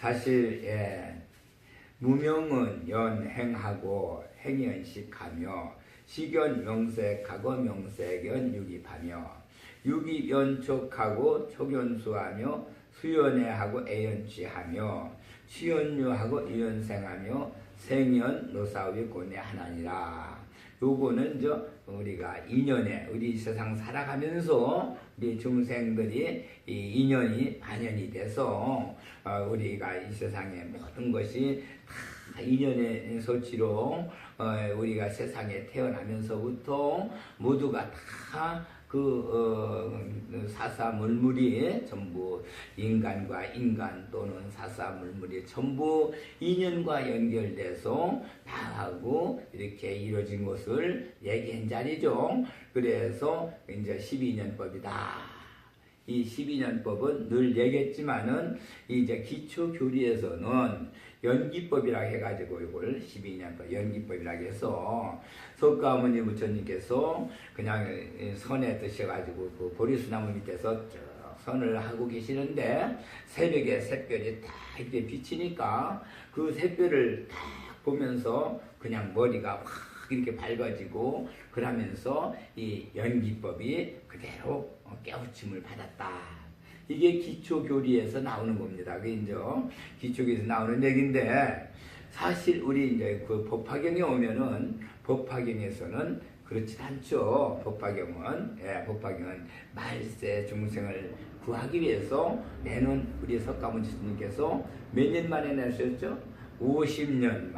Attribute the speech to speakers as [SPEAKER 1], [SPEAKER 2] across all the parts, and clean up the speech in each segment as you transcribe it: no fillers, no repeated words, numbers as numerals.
[SPEAKER 1] 사실 무명은 연행하고 행연식하며 식연 명색하고 명색연 유기하며 유기연촉하고 촉연수하며 수연애하고 애연취하며 취연유하고 유연생하며 생연 노사위 고뇌 하나니라. 요거는 우리가 인연에 우리 세상 살아가면서 우리 중생들이 이 인연이 반연이 돼서 우리가 이 세상의 모든 것이 다 인연의 소치로 우리가 세상에 태어나면서부터 모두가 다 사사물물이 전부 인간과 인간 또는 사사물물이 전부 인연과 연결돼서 다하고 이렇게 이루어진 것을 얘기한 자리죠. 그래서 이제 12년법이다. 이 12년법은 늘 얘기했지만은 이제 기초교리에서는 연기법이라고 해가지고 이걸 12년법 연기법이라고 해서 석가모니 부처님께서 그냥 선에 드셔가지고 그 보리수나무 밑에서 쭉 선을 하고 계시는데 새벽에 샛별이 딱 이렇게 비치니까 그 샛별을 딱 보면서 그냥 머리가 확 이렇게 밝아지고 그러면서 이 연기법이 그대로 깨우침을 받았다. 이게 기초교리에서 나오는 겁니다. 그게 이제 기초교리에서 나오는 얘기인데 사실 우리 이제 그 법화경에 오면은 법화경에서는 그렇지 않죠. 법화경은 말세 중생을 구하기 위해서 내는 우리 석가모니 스님께서 몇 년 만에 내셨죠? 50년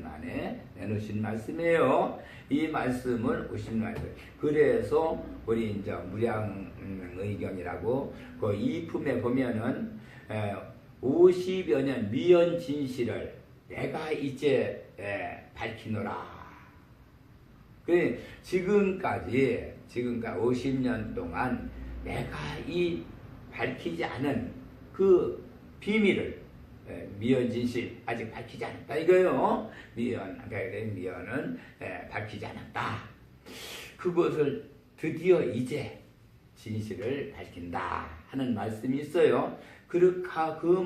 [SPEAKER 1] 만에 내놓으신 말씀이에요. 이 말씀을 50년 만에. 그래서 우리 이제 무량의경이라고 그 이품에 보면은 50여 년 미연 진실을 내가 이제 밝히노라. 그 지금까지 50년 동안 내가 이 밝히지 않은 그 비밀을 미연진실 아직 밝히지 않았다 이거요. 미연은 밝히지 않았다. 그것을 드디어 이제 진실을 밝힌다 하는 말씀이 있어요. 그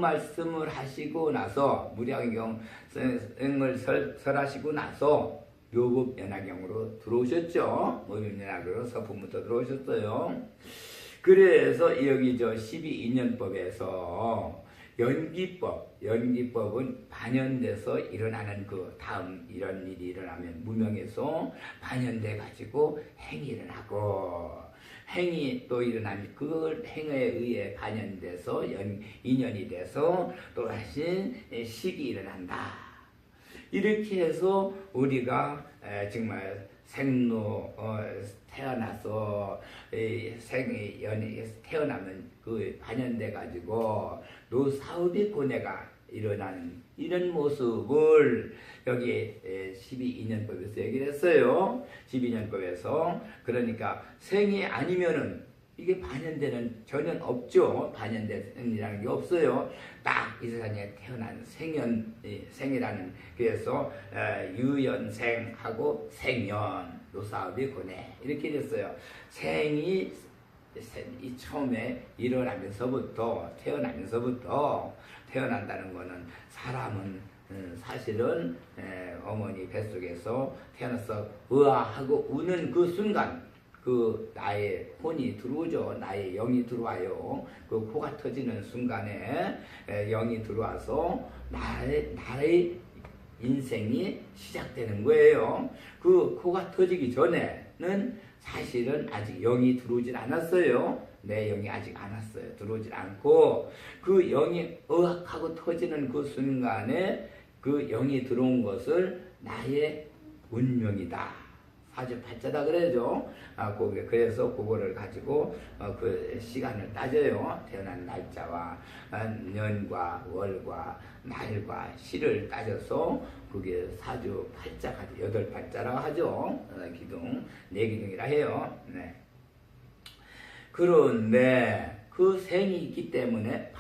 [SPEAKER 1] 말씀을 하시고 나서 무량경을 설하시고 나서 묘법연화경으로 들어오셨죠. 묘법연화경으로 서품부터 들어오셨어요. 그래서 여기 12인연법에서 연기법은 반연돼서 일어나는 그 다음 이런 일이 일어나면 무명에서 반연돼 가지고 행이 일어나고 행이 또 일어나면 그 행에 의해 반연돼서 인연이 돼서 또다시 식이 일어난다. 이렇게 해서 우리가 정말 생로 태어나서 생이 태어나면 그 반연돼 가지고 노사업이 고뇌가 일어나는 이런 모습을 여기 12인연법에서 얘기를 했어요. 12인연법에서 그러니까 생이 아니면은 이게 반연되는 전혀 없죠. 반연되는이라는 게 없어요. 딱 이 세상에 태어난 생이라는 그래서 유연생하고 생연 노사업이 고뇌 이렇게 됐어요. 생이 처음에 일어나면서부터 태어난다는 거는 사람은 사실은 어머니 뱃속에서 태어나서 으아하고 우는 그 순간 그 나의 혼이 들어오죠. 나의 영이 들어와요. 그 코가 터지는 순간에 영이 들어와서 나의 인생이 시작되는 거예요. 그 코가 터지기 전에는 사실은 아직 영이 들어오질 않았어요. 내 영이 아직 안 왔어요. 들어오질 않고 그 영이 의학하고 터지는 그 순간에 그 영이 들어온 것을 나의 운명이다. 아주 발자다 그래죠. 그래서 그거를 가지고 그 시간을 따져요. 태어난 날짜와 년과 월과 날과 시를 따져서 그게 사주 팔자가 8팔자라고 하죠. 기둥, 4기둥이라 해요. 네. 그런데 그 생이 있기 때문에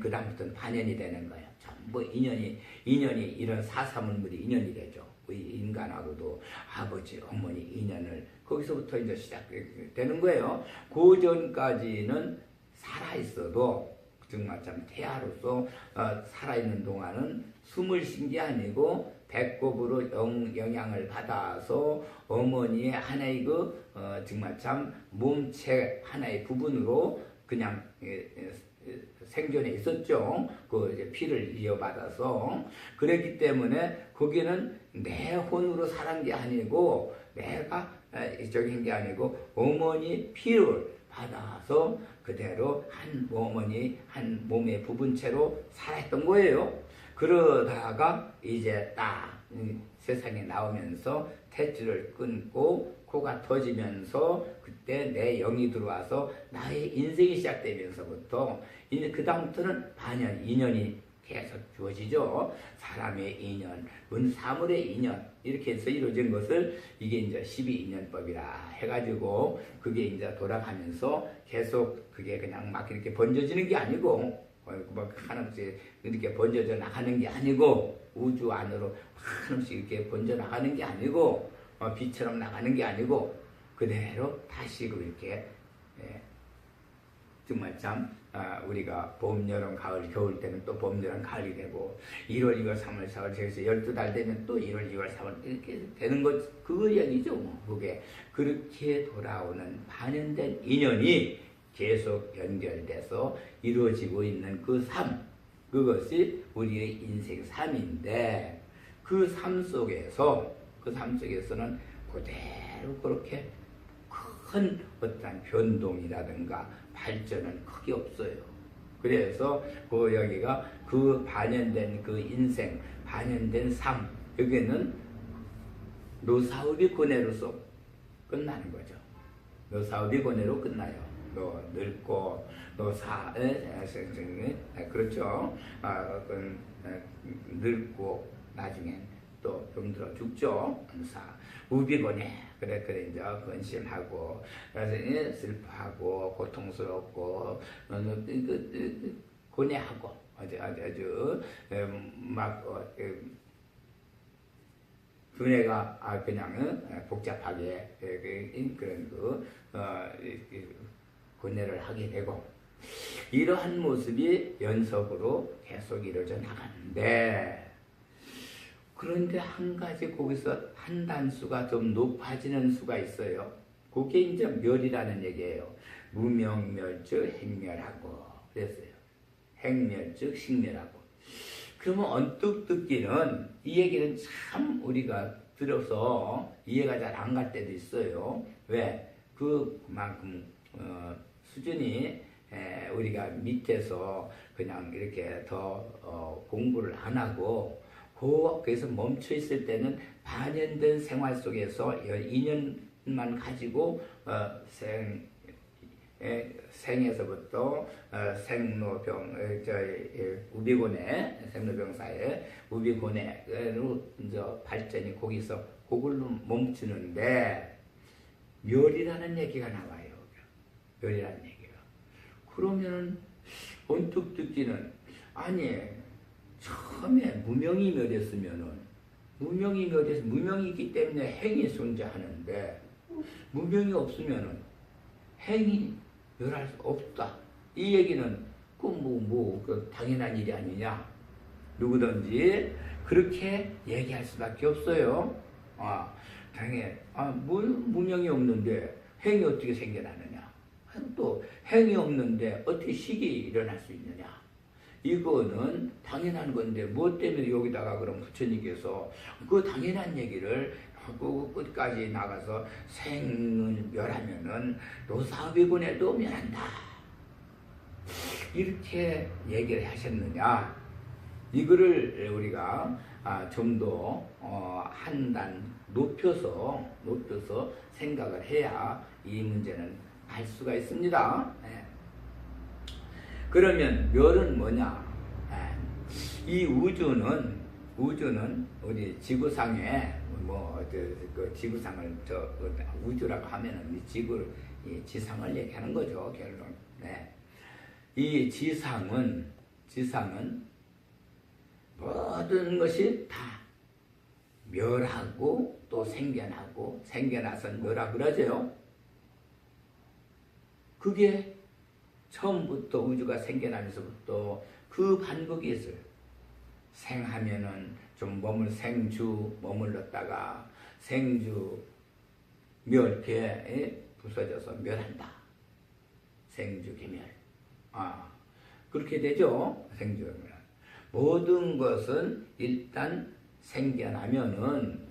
[SPEAKER 1] 그 다음부터는 반연이 되는 거예요. 전부 인연이 이런 사사물물이 인연이 되죠. 인간하고도 아버지, 어머니 인연을 거기서부터 이제 시작되는 거예요. 그 전까지는 살아있어도 정말 참 태아로서 살아있는 동안은 숨을 쉰 게 아니고 배꼽으로 영향을 받아서 어머니의 하나의 정말 참 몸체 하나의 부분으로 그냥 생존해 있었죠. 이제 피를 이어받아서. 그랬기 때문에 거기는 내 혼으로 살은 게 아니고 내가 저긴 게 아니고 어머니 피를 받아서 그대로 어머니 한 몸의 부분체로 살았던 거예요. 그러다가 이제 딱 세상에 나오면서 탯줄을 끊고 코가 터지면서 그때 내 영이 들어와서 나의 인생이 시작되면서부터 이제 그 다음부터는 반연, 인연이 계속 주어지죠. 사람의 인연, 사물의 인연 이렇게 해서 이루어진 것을 이게 이제 12인연법이라 해가지고 그게 이제 돌아가면서 계속 그게 그냥 막 이렇게 번져지는 게 아니고 뭐 한없이 이렇게 번져져 나가는 게 아니고 우주 안으로 한없이 이렇게 번져 나가는 게 아니고 빛처럼 나가는 게 아니고 그대로 다시 이렇게 정말 참 우리가 봄, 여름, 가을, 겨울 때는 또 봄, 여름, 가을이 되고 1월, 2월, 3월, 4월, 그래서 12달 되면 또 1월, 2월, 4월 이렇게 되는 것 그 이야기죠. 그게 그렇게 돌아오는 반연된 인연이 계속 연결돼서 이루어지고 있는 그 삶, 그것이 우리의 인생 삶인데 그 삶 속에서는 그대로 그렇게 큰 어떤 변동이라든가 발전은 크게 없어요. 그래서 여기가 그 반연된 그 인생, 반연된 삶, 여기는 노사업이 고뇌로서 끝나는 거죠. 노사업이 고뇌로 끝나요. 늙고 그렇죠. 늙고 나중엔 또 병들어 죽죠. 우비고뇌 그래 이제 근심하고 그래서 슬퍼하고 고통스럽고 고뇌하고 아주 막 두뇌가 그냥 복잡하게 그런 고뇌를 하게 되고 이러한 모습이 연속으로 계속 이루어져 나가는데 그런데 한 가지 거기서 한 단수가 좀 높아지는 수가 있어요. 그게 이제 멸이라는 얘기예요. 무명멸즉 행멸하고 그랬어요. 행멸즉 식멸하고. 그러면 언뜻 듣기는 이 얘기는 참 우리가 들어서 이해가 잘 안 갈 때도 있어요. 왜? 그만큼 수준이 우리가 밑에서 그냥 이렇게 더 공부를 안 하고 거기서 멈춰 있을 때는 반연된 생활 속에서 2년만 가지고 생에서부터 생로병 우비고뇌 생로병사에 우비고뇌로 이제 발전이 거기서 그걸로 멈추는데 멸이라는 얘기가 나와요. 멸이라는 얘기가. 그러면은 언뜻 듣기는 아니 처음에 무명이 멸했으면은 무명이 있기 때문에 행이 존재하는데 무명이 없으면은 행이 멸할 수 없다. 이 얘기는 그 당연한 일이 아니냐. 누구든지 그렇게 얘기할 수밖에 없어요. 무명이 없는데 행이 어떻게 생겨나느냐. 또 행이 없는데 어떻게 식이 일어날 수 있느냐. 이거는 당연한 건데 무엇 때문에 여기다가 그럼 부처님께서 그 당연한 얘기를 그 끝까지 나가서 생을 멸하면은 노사비군에도 멸한다. 이렇게 얘기를 하셨느냐. 이거를 우리가 좀 더 한 단 높여서 생각을 해야 이 문제는 알 수가 있습니다. 네. 그러면 멸은 뭐냐? 이 우주는 우리 지구상에 그 지구상을 우주라고 하면은 이 지상을 얘기하는 거죠. 결론. 네. 이 지상은 모든 것이 다 멸하고 또 생겨나고 생겨나서 멸하고 그러죠. 그게 처음부터 우주가 생겨나면서부터 그 반복이 있어요. 생하면은 좀 생주 머물렀다가 생주 멸괴에 부서져서 멸한다. 생주 개멸. 그렇게 되죠. 생주 개멸. 모든 것은 일단 생겨나면은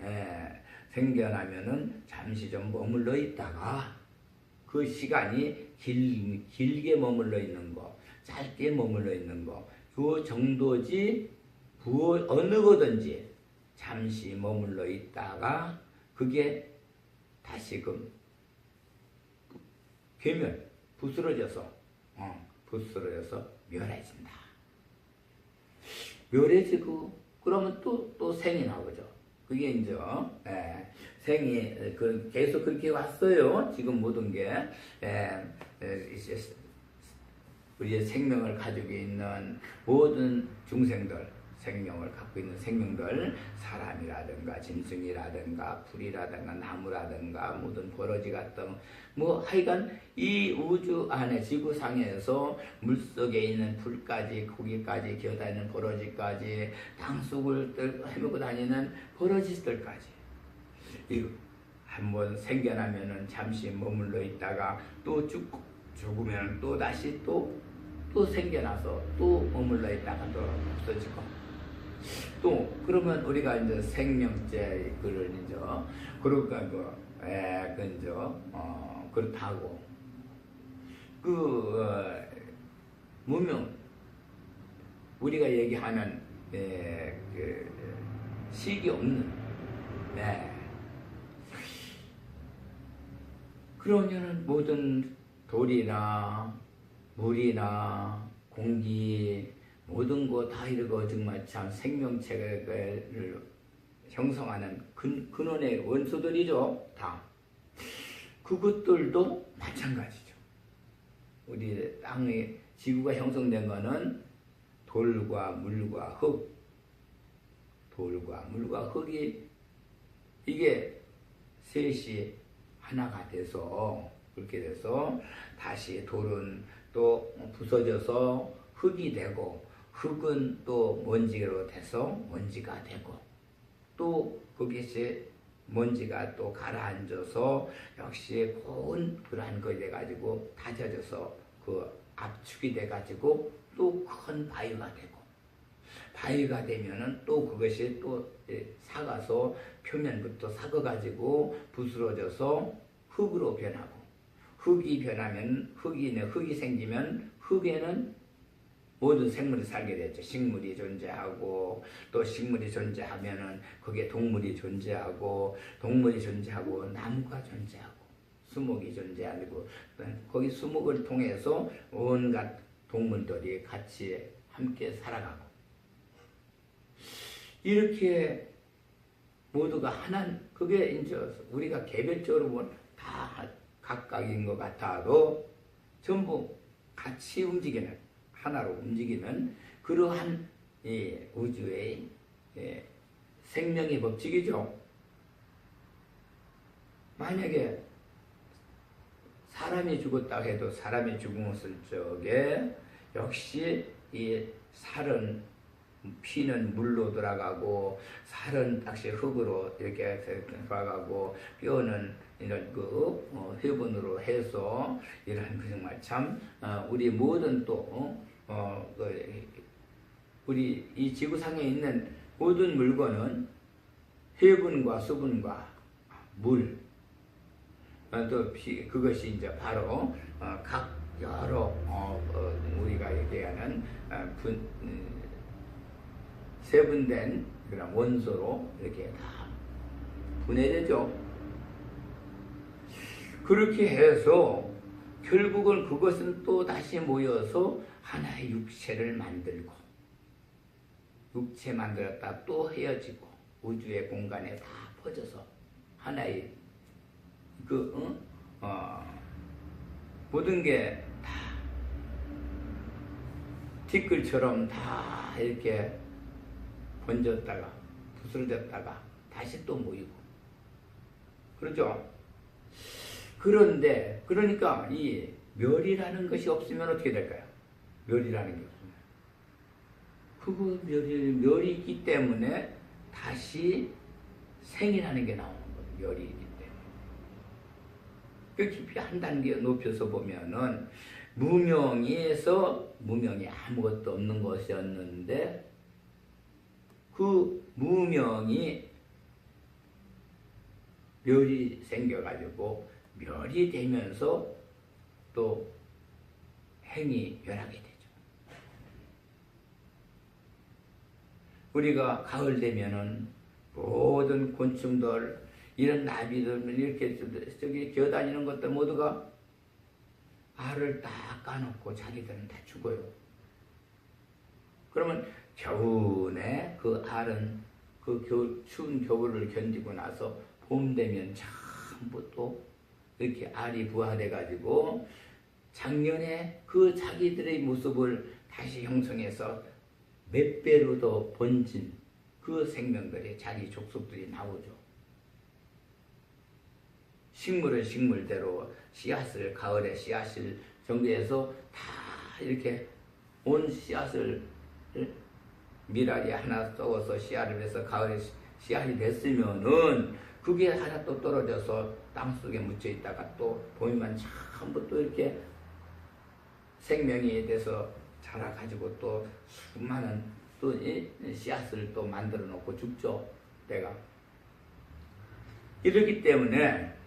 [SPEAKER 1] 잠시 좀 머물러 있다가 그 시간이 길게 머물러 있는 거, 짧게 머물러 있는 거, 그 정도지 어느 거든지 잠시 머물러 있다가 그게 다시금 괴멸, 부스러져서 멸해진다. 멸해지고 그러면 또 생이 나오죠. 그게 이제 생이 계속 그렇게 왔어요. 지금 모든 게 우리의 생명을 가지고 있는 모든 중생들, 생명을 갖고 있는 생명들, 사람이라든가 짐승이라든가 풀이라든가 나무라든가 모든 버러지 같은 하여간 이 우주 안에 지구상에서 물속에 있는 풀까지 고기까지 기어다니는 버러지까지 땅속을 헤매고 다니는 버러지들까지 이거 한번 생겨나면은 잠시 머물러 있다가 또 죽으면 또 다시 또 생겨나서 또 머물러 있다가 또 없어지고 또 그러면 우리가 이제 생명체 그걸 이제 그러니까 그렇다고 무명 우리가 얘기하는 식이 없는 그러면은 모든 돌이나 물이나 공기 모든 거 다 이러고 정말 참 생명체를 형성하는 근원의 원소들이죠. 다. 그것들도 마찬가지죠. 우리 땅의 지구가 형성된 거는 돌과 물과 흙, 돌과 물과 흙이 이게 셋이 하나가 돼서 그렇게 돼서 다시 돌은 또 부서져서 흙이 되고 흙은 또 먼지로 돼서 먼지가 되고 또 거기서 먼지가 또 가라앉아서 역시 고운 그러한 것이 돼가지고 다져져서 그 압축이 돼가지고 또 큰 바위가 되고 바위가 되면은 또 그것이 또 삭아서 표면부터 삭아가지고 부스러져서 흙으로 변하고 흙이 변하면 흙이 생기면 흙에는 모든 생물이 살게 되죠. 식물이 존재하고 또 식물이 존재하면은 거기에 동물이 존재하고 동물이 존재하고 나무가 존재하고 수목이 존재하고 거기 수목을 통해서 온갖 동물들이 같이 함께 살아가고 이렇게 모두가 하나 그게 이제 우리가 개별적으로 보면 다 각각인 것 같아도 전부 같이 움직이는 하나로 움직이는 그러한 우주의 생명의 법칙이죠. 만약에 사람이 죽었다 해도 사람이 죽었을 적에 역시 이 살은 피는 물로 들어가고 살은 다시 흙으로 이렇게 들어가고 뼈는 이런 해분으로 해서 이런 그 정말 참 우리 모든 또 우리 이 지구상에 있는 모든 물건은 해분과 수분과 물 또 그것이 이제 바로 각 여러 우리가 얘기하는 세분된 그런 원소로 이렇게 다 분해되죠. 그렇게 해서 결국은 그것은 또 다시 모여서 하나의 육체를 만들고 육체 만들었다 또 헤어지고 우주의 공간에 다 퍼져서 하나의 모든 게 다 티끌처럼 다 이렇게 번졌다가 부스러졌다가 다시 또 모이고 그렇죠. 그런데 그러니까 이 멸이라는 것이 없으면 어떻게 될까요? 멸이라는 게 없으면. 그거 멸이 있기 때문에 다시 생이라는 게 나오는 거예요. 멸이 있기 때문에. 그 깊이 한 단계 높여서 보면은 무명에서 무명이 아무것도 없는 것이었는데 그 무명이 멸이 생겨가지고 멸이 되면서 또 행이 멸하게 되죠. 우리가 가을 되면은 모든 곤충들, 이런 나비들, 이렇게 저기 기어다니는 것들 모두가 알을 딱 까놓고 자기들은 다 죽어요. 그러면 겨우내 그 알은 그 추운 겨울을 견디고 나서 봄 되면 전부 또 이렇게 알이 부화돼 가지고 작년에 그 자기들의 모습을 다시 형성해서 몇 배로 더 번진 그 생명들이 자기 족속들이 나오죠. 식물은 식물대로 씨앗을 가을에 씨앗을 정비해서 다 이렇게 온 씨앗을 미랄이 하나 썩어서 씨앗을 해서 가을에 씨앗이 됐으면은 그게 하나 또 떨어져서 땅속에 묻혀 있다가 또 봄이면 전부 또 이렇게 생명이 돼서 자라가지고 또 수많은 또 씨앗을 또 만들어 놓고 죽죠. 내가 이렇기 때문에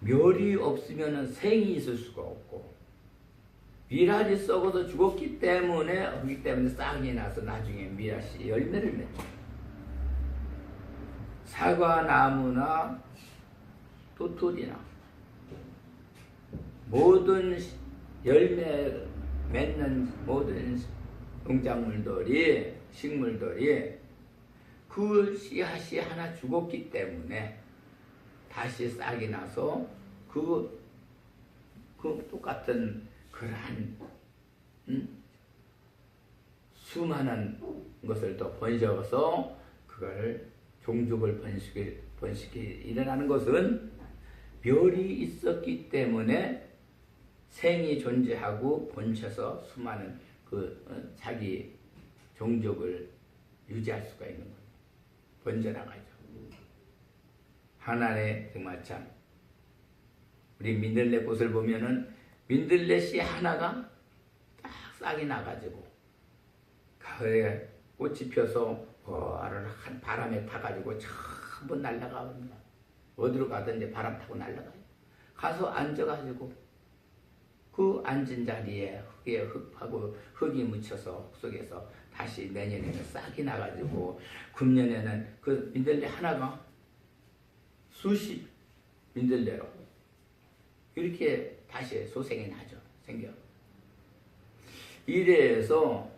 [SPEAKER 1] 멸이 없으면 생이 있을 수가 없고 미랄이 썩어서 죽었기 때문에 싹이 나서 나중에 미랄씨 열매를 맺죠. 사과나무나 토토리나 모든 열매 맺는 모든 농작물들이 식물들이 그 씨앗이 하나 죽었기 때문에 다시 싹이 나서 그 똑같은 그러한 수많은 것을 또 번식어서 그걸 종족을 번식이 일어나는 것은 멸이 있었기 때문에 생이 존재하고 번쳐서 수많은 자기 종족을 유지할 수가 있는 거예요. 번져나가죠. 하나의 정말 참 우리 민들레 꽃을 보면은 민들레 씨 하나가 딱 싹이 나가지고 가을에 꽃이 펴서 한 바람에 타가지고 전부 날아가거든요. 어디로 가든지 바람 타고 날아가요. 가서 앉아가지고 그 앉은 자리에 흙이 묻혀서 흙 속에서 다시 내년에는 싹이 나가지고 금년에는 그 민들레 하나가 수십 민들레로 이렇게 다시 소생이 나죠. 생겨. 이래서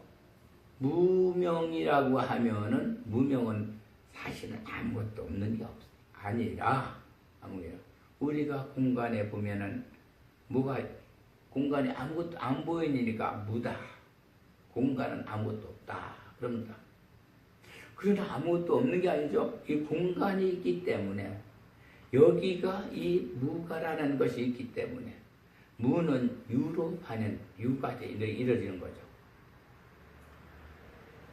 [SPEAKER 1] 무명이라고 하면은 무명은 사실은 아무것도 없는 게 아니라 우리가 공간에 보면은 공간에 아무것도 안 보이니까 무다. 공간은 아무것도 없다. 그럽니다. 그러나 아무것도 없는 게 아니죠. 이 공간이 있기 때문에 여기가 이 무가라는 것이 있기 때문에 무는 유로 하는 유가 이루어지는 거죠.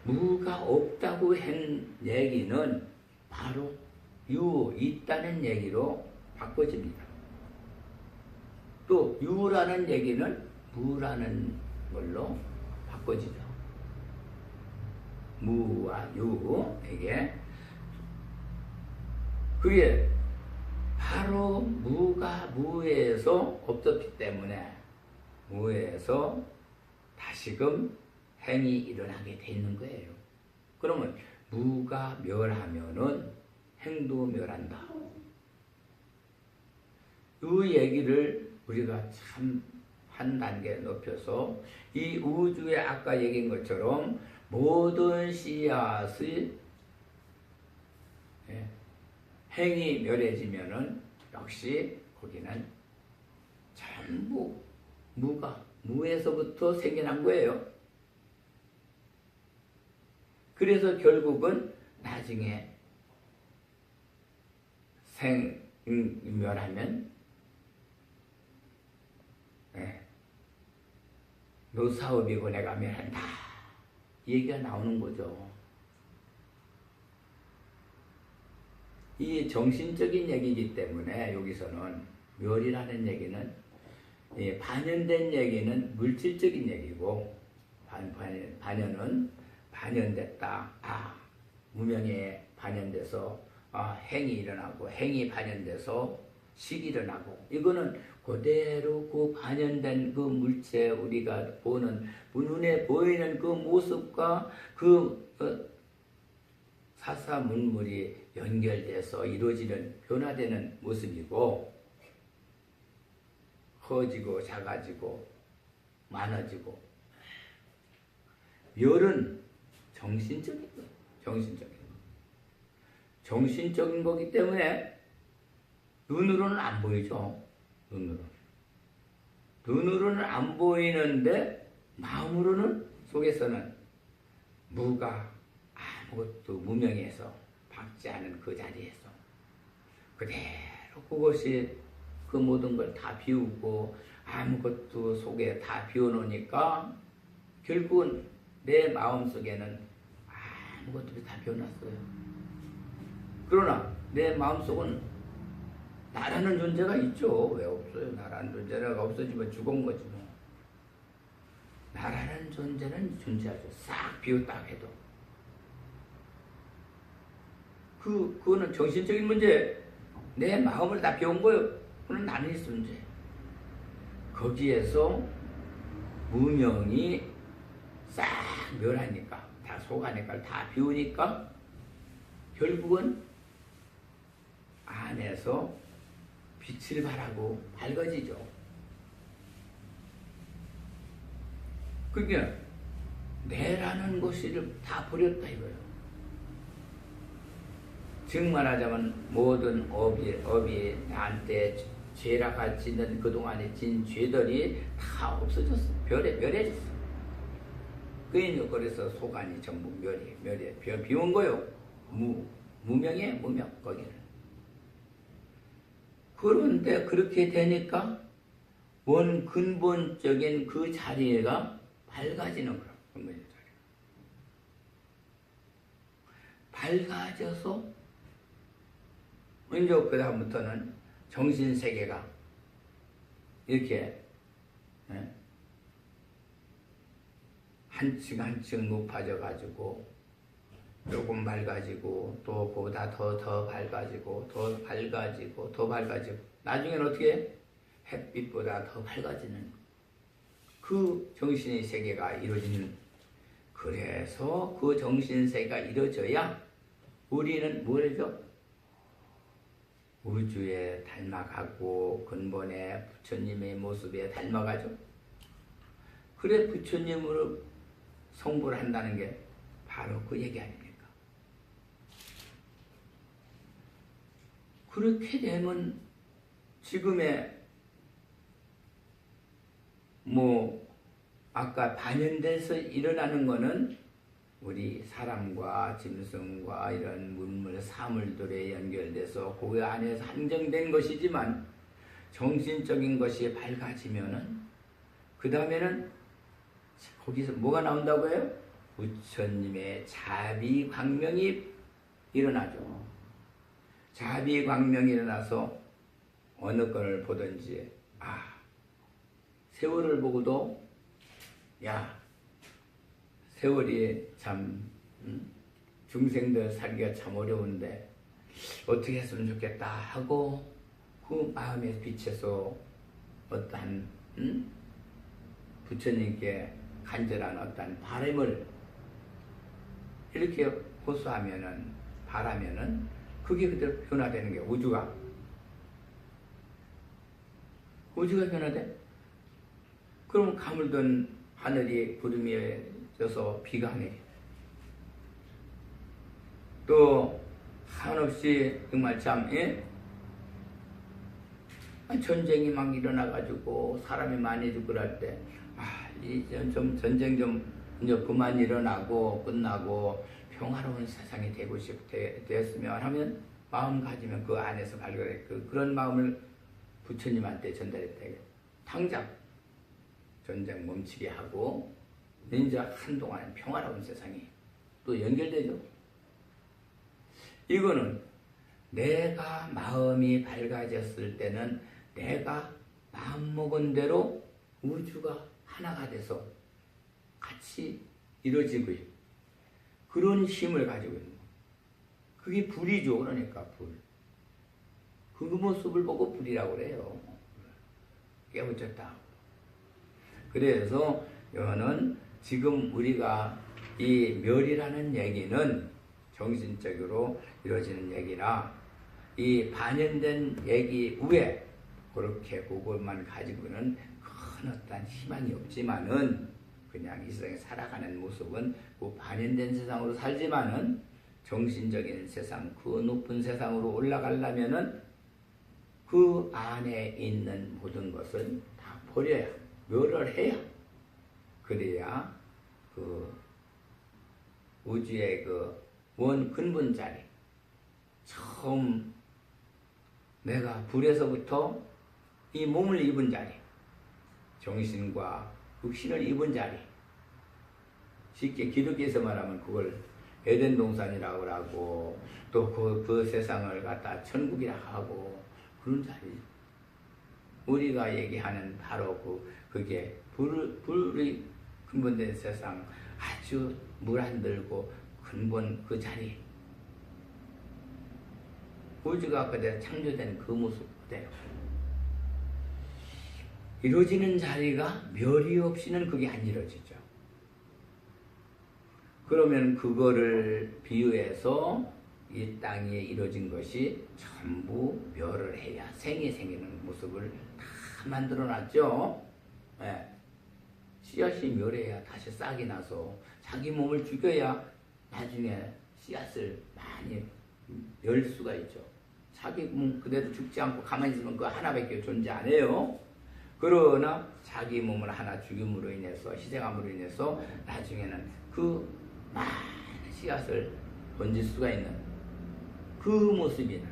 [SPEAKER 1] 무가 없다고 한 얘기는 바로 있다는 얘기로 바꿔집니다. 또 유라는 얘기는 무라는 걸로 바꿔지죠. 무와 유에게 그게 바로 무가 무에서 없었기 때문에 무에서 다시금 행이 일어나게 돼 있는 거예요. 그러면 무가 멸하면은 행도 멸한다. 이 얘기를 우리가 참 한 단계 높여서 이 우주에 아까 얘기한 것처럼 모든 씨앗의 행이 멸해지면은 역시 거기는 전부 무에서부터 생겨난 거예요. 그래서 결국은 나중에 멸하면 노사업이 권해가면 한다. 이 얘기가 나오는 거죠. 이 정신적인 얘기이기 때문에 여기서는 멸이라는 얘기는 반연된 얘기는 물질적인 얘기고 반연은 반연됐다. 무명에 반연돼서 행이 일어나고 행이 반연돼서 식이 일어나고 이거는 그대로 그 반연된 그 물체 우리가 보는 눈에 보이는 그 모습과 그 사사문물이 연결돼서 이루어지는 변화되는 모습이고 커지고 작아지고 많아지고 멸은 정신적인 거예요. 정신적인 거기 때문에 눈으로는 안 보이죠. 눈으로는 안 보이는데 마음으로는 속에서는 무가 아무것도 무명해서 박지 않은 그 자리에서 그대로 그것이 그 모든 걸 다 비우고 아무것도 속에 다 비워놓으니까 결국은 내 마음속에는 아무것도 다 비워놨어요. 그러나 내 마음속은 나라는 존재가 있죠. 왜 없어요? 나라는 존재가 없어지면 죽은 거지 뭐. 나라는 존재는 존재하죠. 싹 비웠다 해도. 그거는 정신적인 문제. 내 마음을 다 비운 거예요. 그건 나는 존재. 거기에서 무명이 싹 멸하니까, 다 속아내니까, 다 비우니까 결국은 안에서 빛을 발하고 밝아지죠. 그게 내라는 것을 다 버렸다 이거예요. 즉 말하자면 모든 업이 나한테 죄라 같이 있는 그동안에 진 죄들이 다 없어졌어. 멸해졌어. 그래서 속안이 전부 멸해. 비운 거요. 무명해, 무명, 거기는. 그런데 그렇게 되니까 원 근본적인 그 자리가 밝아지는 거야. 근본적인 자리. 밝아져서 이제 그다음부터는 정신세계가 이렇게 한층 한층 높아져 가지고 조금 밝아지고 또 그보다 더 밝아지고 더 밝아지고 더 밝아지고 나중에는 어떻게 햇빛보다 더 밝아지는 그 정신의 세계가 이루어지는. 그래서 그 정신세계가 이루어져야 우리는 뭐죠? 우주에 닮아가고 근본의 부처님의 모습에 닮아가죠. 그래 부처님으로 성불을 한다는 게 바로 그 얘기 아닙니까? 그렇게 되면 지금의 아까 반연돼서 일어나는 거는 우리 사람과 짐승과 이런 문물, 사물들에 연결돼서 그 안에서 한정된 것이지만 정신적인 것이 밝아지면은 그 다음에는 거기서 뭐가 나온다고 해요? 부처님의 자비광명이 일어나죠. 자비광명이 일어나서 어느 건을 보든지 세월을 보고도 세월이 참 중생들 살기가 참 어려운데 어떻게 했으면 좋겠다 하고 그 마음의 빛에서 어떠한 부처님께 간절한 어떠한 바람을 이렇게 호소하면은 바라면은 그게 그대로 변화되는 게 우주가 변화돼. 그럼 가물던 하늘이 구름이 져서 비가 내려. 또 한없이 정말 참 전쟁이 막 일어나가지고 사람이 많이 죽고 그럴 때 전쟁 좀 이제 그만 일어나고 끝나고 평화로운 세상이 되었으면 하면 마음 가지면 그 안에서 발견해 그런 마음을 부처님한테 전달했다. 당장 전쟁 멈추게 하고 이제 한동안 평화로운 세상이 또 연결되죠. 이거는 내가 마음이 밝아졌을 때는 내가 마음먹은 대로 우주가 하나가 돼서 같이 이루어지고요. 그런 힘을 가지고 있는 거예요. 그게 불이죠. 그러니까 불. 그 모습을 보고 불이라고 그래요. 깨우쳤다. 그래서 이거는 지금 우리가 이 멸이라는 얘기는 정신적으로 이루어지는 얘기라 이 반영된 얘기 외에 그렇게 그것만 가지고는 큰 어떤 희망이 없지만은 그냥 이 세상에 살아가는 모습은 그 반영된 세상으로 살지만은 정신적인 세상, 그 높은 세상으로 올라가려면은 그 안에 있는 모든 것을 다 버려야, 멸을 해야, 그래야 그 우주의 그 원 근본 자리, 처음 내가 불에서부터 이 몸을 입은 자리, 정신과 육신을 입은 자리, 쉽게 기독교에서 말하면 그걸 에덴 동산이라고 하고 또 그 세상을 갖다 천국이라 하고 그런 자리. 우리가 얘기하는 바로 그게 불이 근본된 세상, 아주 물 안 들고 근본 그 자리. 우주가 그대로 창조된 그 모습 그대로. 이루어지는 자리가 멸이 없이는 그게 안 이루어지죠. 그러면 그거를 비유해서 이 땅에 이루어진 것이 전부 멸을 해야 생이 생기는 모습을 다 만들어 놨죠. 네. 씨앗이 멸해야 다시 싹이 나서 자기 몸을 죽여야 나중에 씨앗을 많이 열 수가 있죠. 자기 몸 그대로 죽지 않고 가만히 있으면 그 하나밖에 존재 안 해요. 그러나 자기 몸을 하나 죽임으로 인해서 희생함으로 인해서 나중에는 그 많은 씨앗을 던질 수가 있는 그 모습이나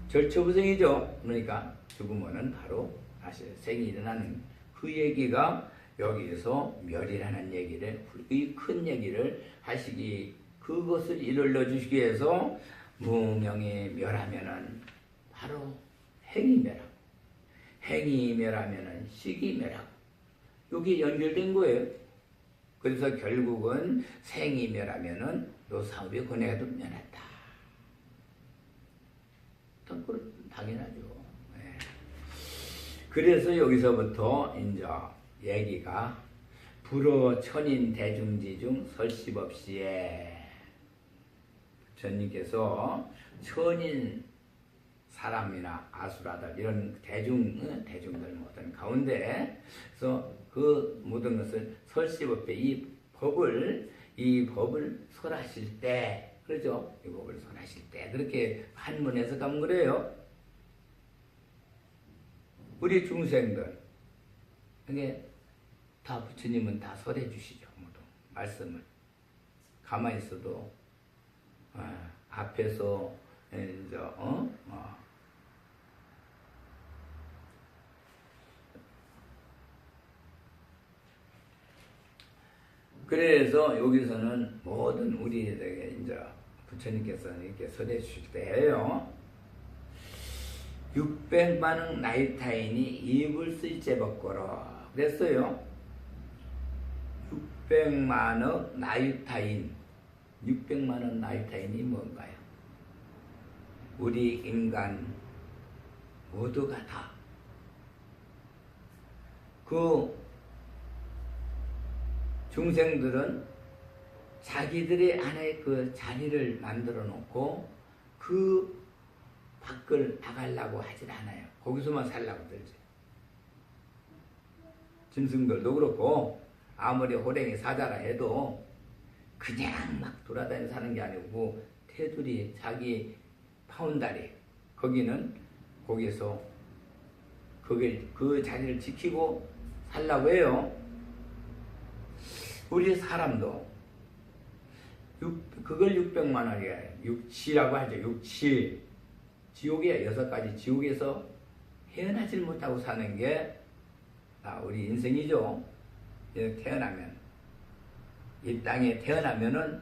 [SPEAKER 1] 절처부생이죠. 그러니까 죽으면은 바로 다시 생이 일어나는 그 얘기가 여기에서 멸이라는 얘기를 이 큰 얘기를 하시기 그것을 이룰러 주시기 위해서 무명이 멸하면은 바로 행이 멸하고 행이 멸하면은 식이 멸하고 여기 연결된 거예요. 그래서 결국은 생이 멸하면은 노사업이 권해도 멸한다. 당연하죠. 네. 그래서 여기서부터 이제 얘기가 불어 천인 대중지중 설십 없이에 부처님께서 천인 사람이나 아수라들 이런 대중들 모든 가운데 그래서 그 모든 것을 설십 없이 이 법을 설하실 때 그러죠. 이 법을 설하실 때 그렇게 한문에서 가면 그래요. 우리 중생들 이게 다 부처님은 다 설해 주시죠. 모두 말씀을 가만히 있어도 앞에서 이제 그래서 여기서는 모든 우리에게 이제 부처님께서는 이렇게 설해 주실 때예요. 600만원 나이타인이 입을 쓸제 벗거라 그랬어요. 600만원 나이타인 600만원 나이타인이 뭔가요? 우리 인간 모두가 다 그 중생들은 자기들의 안에 그 자리를 만들어 놓고 그 밖을 나가려고 하질 않아요. 거기서만 살려고 들지. 짐승들도 그렇고 아무리 호랭이 사자라 해도 그냥 막 돌아다니며 사는 게 아니고 테두리 자기 파운다리 거기는 거기서 그 자리를 지키고 살라고 해요. 우리 사람도 그걸 600만 원이에요. 육치라고 하죠. 육치. 지옥에 6가지 지옥에서 헤어나질 못하고 사는 게 우리 인생이죠. 태어나면 이 땅에 태어나면은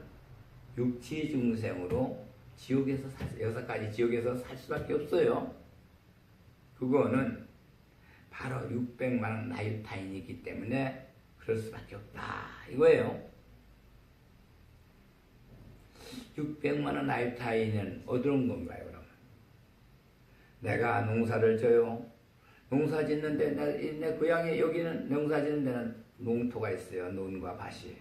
[SPEAKER 1] 육치 중생으로 지옥에서 여섯 가지 지옥에서 살 수밖에 없어요. 그거는 바로 600만 원 나이타인이기 때문에 그럴 수밖에 없다 이거예요. 600만 원 나이타인은 어떤 건가요? 그러면 내가 농사를 져요. 농사 짓는데 내 고향에 여기는 농사 짓는 데는 농토가 있어요. 논과 밭이.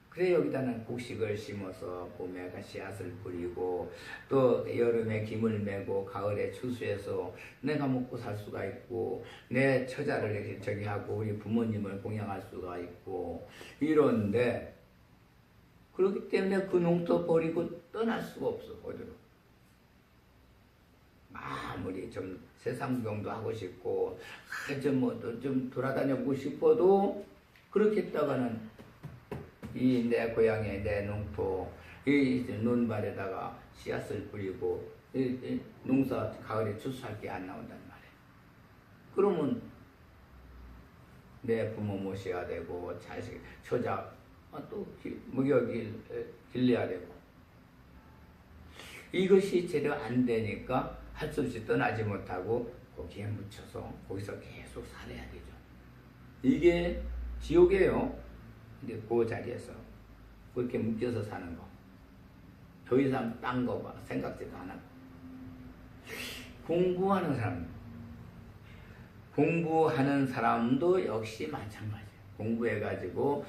[SPEAKER 1] 그래 여기다는 곡식을 심어서 봄에 씨앗을 뿌리고 또 여름에 김을 메고 가을에 추수해서 내가 먹고 살 수가 있고 내 처자를 이렇게 저기 하고 우리 부모님을 공양할 수가 있고 이런데 그렇기 때문에 그 농토 버리고 떠날 수가 없어 어디로. 아무리 좀 세상 구경도 하고 싶고 좀 돌아다니고 싶어도 그렇게 했다가는 이 내 고향의 내 농토 이 논밭에다가 씨앗을 뿌리고 이 농사 가을에 추수할 게 안 나온단 말이에요. 그러면 내 부모 모셔야 되고 자식 처자 또 먹여 길러야 되고 이것이 제대로 안 되니까 할 수 없이 떠나지 못하고 거기에 묻혀서 거기서 계속 살아야 되죠. 이게 지옥이에요. 근데 그 자리에서 그렇게 묶여서 사는 거. 더 이상 딴 거 봐. 생각지도 안 하고. 공부하는 사람도 역시 마찬가지예요. 공부해가지고,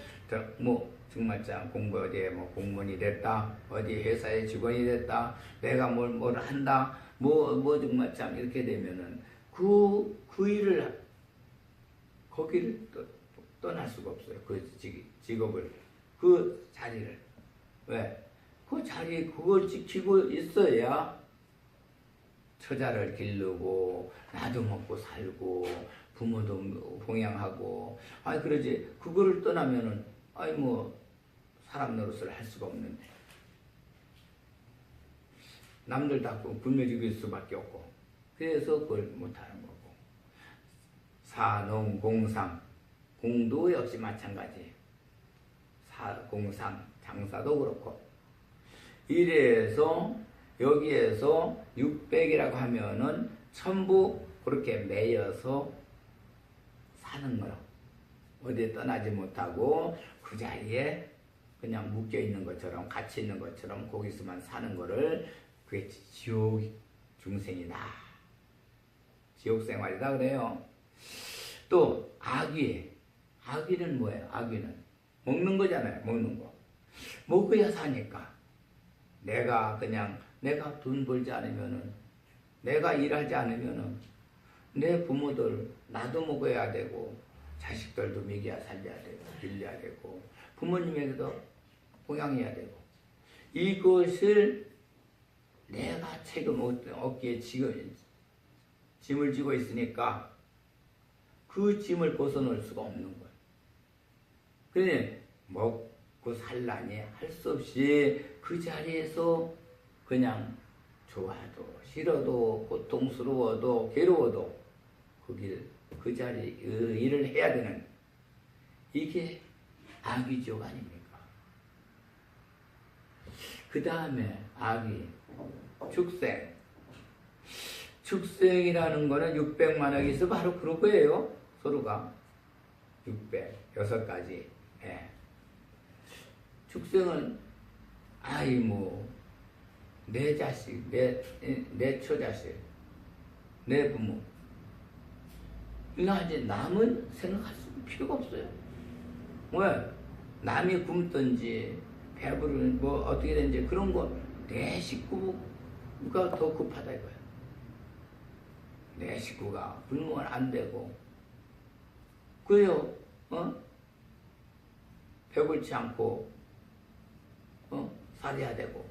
[SPEAKER 1] 정말 공부 어디에 공무원이 됐다, 어디 회사의 직원이 됐다, 내가 뭘 한다, 정말 이렇게 되면은 그 일을, 거기를 떠날 수가 없어요. 그 직업을, 그 자리를. 왜? 그 자리, 그걸 지키고 있어야 처자를 기르고, 나도 먹고 살고, 부모도 봉양하고, 그러지. 그거를 떠나면은, 사람 노릇을 할 수가 없는데. 남들 다 굶어 죽일 수밖에 없고. 그래서 그걸 못하는 거고. 사농, 공상. 공도 역시 마찬가지. 공상, 장사도 그렇고. 이래서 여기에서 600이라고 하면은 전부 그렇게 매여서 사는 거로. 어디에 떠나지 못하고 그 자리에 그냥 묶여 있는 것처럼 같이 있는 것처럼 거기서만 사는 거를 그게 지옥 중생이다. 지옥 생활이다 그래요. 또 아귀는 뭐예요? 아귀는 먹는 거잖아요. 먹는 거. 먹어야 사니까. 내가 돈 벌지 않으면은, 내가 일하지 않으면은 내 부모들 나도 먹어야 되고 자식들도 먹여야 살려야 되고 빌려야 되고 부모님에게도 봉양해야 되고 이것을 내가 책임 어깨에 짐을 지고 있으니까 그 짐을 벗어놓을 수가 없는 거예요. 그러니 먹고 살라니 할 수 없이 그 자리에서 그냥 좋아도 싫어도 고통스러워도 괴로워도 그 자리 일을 해야 되는 이게 아귀지옥 아닙니까? 그 다음에 아귀, 축생이라는 거는 600만억에서 바로 그럴 거예요. 서로가 600, 6가지. 예. 축생은 내 자식, 내 처자식, 내 부모. 이제 남은 생각할 필요가 없어요. 왜? 남이 굶든지 배부른 어떻게 된지 그런 거 내 식구가 더 급하다 이거야. 내 식구가 굶으면 안 되고 그래요. 배불지 않고 살아야 되고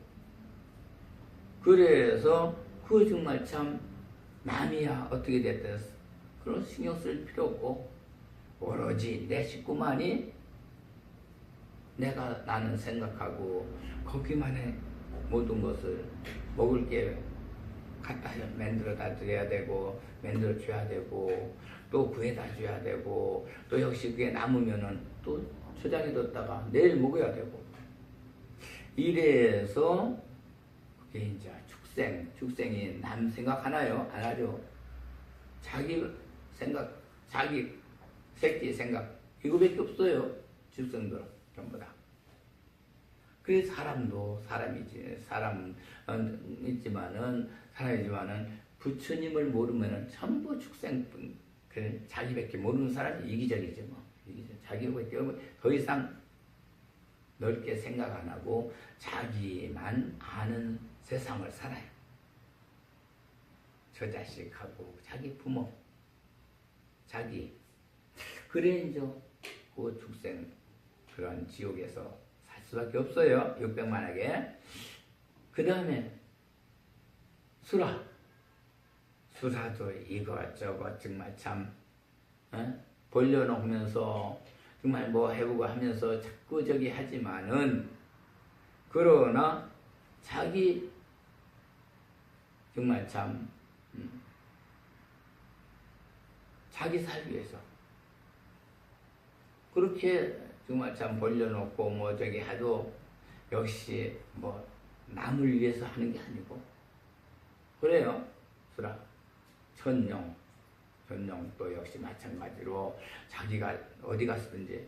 [SPEAKER 1] 그래서 그 정말 참 남이야 어떻게 됐든 그런 신경 쓸 필요 없고 오로지 내 식구만이 나는 생각하고 거기만의 모든 것을 먹을 게 갖다 만들어다 드려야 되고 만들어 줘야 되고 또 구해다 줘야 되고 또 역시 그게 남으면은 또 초장에 뒀다가 내일 먹어야 되고 이래서 그게 이제 축생이 남 생각하나요? 안 하죠. 자기 생각, 자기 새끼 생각 이거밖에 없어요. 축생들은 전부 다. 그래서 사람도 사람이지. 사람이지만은 부처님을 모르면은 전부 축생뿐. 그래 자기밖에 모르는 사람이 이기적이지 뭐. 자기밖에 더 이상 넓게 생각 안 하고 자기만 아는 세상을 살아요. 저 자식하고 자기 부모, 자기. 그래 이제 그 축생 그런 지옥에서 살 수밖에 없어요. 600만하게. 그 다음에 수라도 이것저것 정말 참 벌려놓으면서 정말 뭐 해보고 하면서 자꾸 저기 하지만은 그러나 자기 정말 참 자기 살기 위해서 그렇게 정말 참 벌려놓고 뭐 저기 하도 역시 뭐 남을 위해서 하는 게 아니고 그래요. 수라 전용도 역시 마찬가지로 자기가 어디 갔든지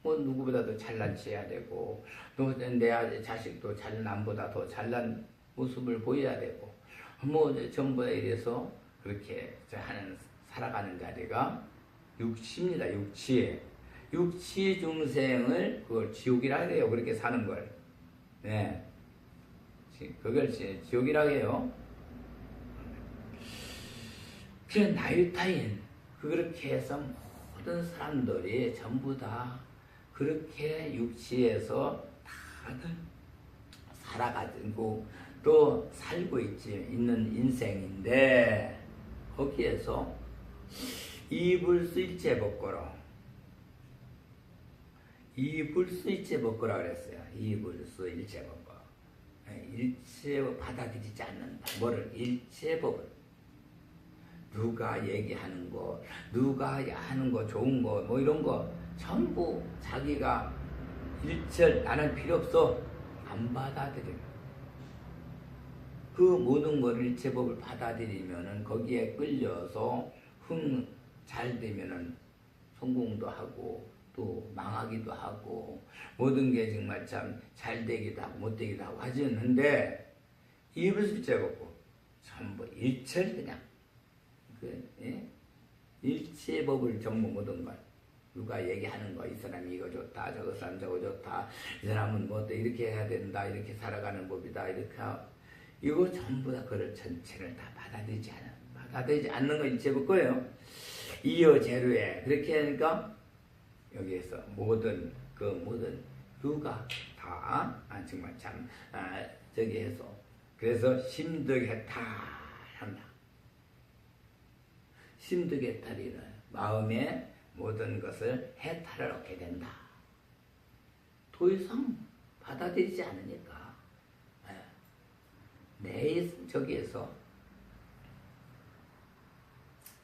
[SPEAKER 1] 뭐 누구보다도 잘난치 해야 되고 또 내 자식도 남보다 더 잘난 모습을 보여야 되고 뭐 전부 다 이래서 그렇게 살아가는 자리가 육치입니다. 육치 중생을 그걸 지옥이라 해요. 그렇게 사는 걸. 네. 그걸 지옥이라 해요. 그런 나유타인 그렇게 해서 모든 사람들이 전부 다 그렇게 육치에서 다들 살아가지고 또 살고 있는 인생인데 거기에서 이불수일체법거로 그랬어요. 이불수일체법거. 일체법 받아들이지 않는다. 뭐를? 일체법을. 누가 얘기하는 거, 누가 하는 거, 좋은 거, 뭐 이런 거 전부 자기가 나는 필요 없어. 안 받아들여. 그 모든 걸 일체법을 받아들이면은 거기에 끌려서 잘 되면은 성공도 하고 또 망하기도 하고 모든 게 정말 참 잘 되기도 하고 못 되기도 하고 하지는데 이불수일체법고 전부 일체를 그냥 일체법을 전부 모든 걸 누가 얘기하는 거 이 사람이 이거 좋다 저거 사람 저거 좋다 이 사람은 뭐 또 이렇게 해야 된다 이렇게 살아가는 법이다 이렇게 이거 전부 다 그걸 전체를 다 받아들이지 않는 거 일체법 거예요. 이어제루에 그렇게 하니까 여기에서 모든 누가 다 정말 참 저기 해서 그래서 심득해탈 한다. 심득해탈이는 마음의 모든 것을 해탈을 얻게 된다. 더 이상 받아들이지 않으니까 내 저기에서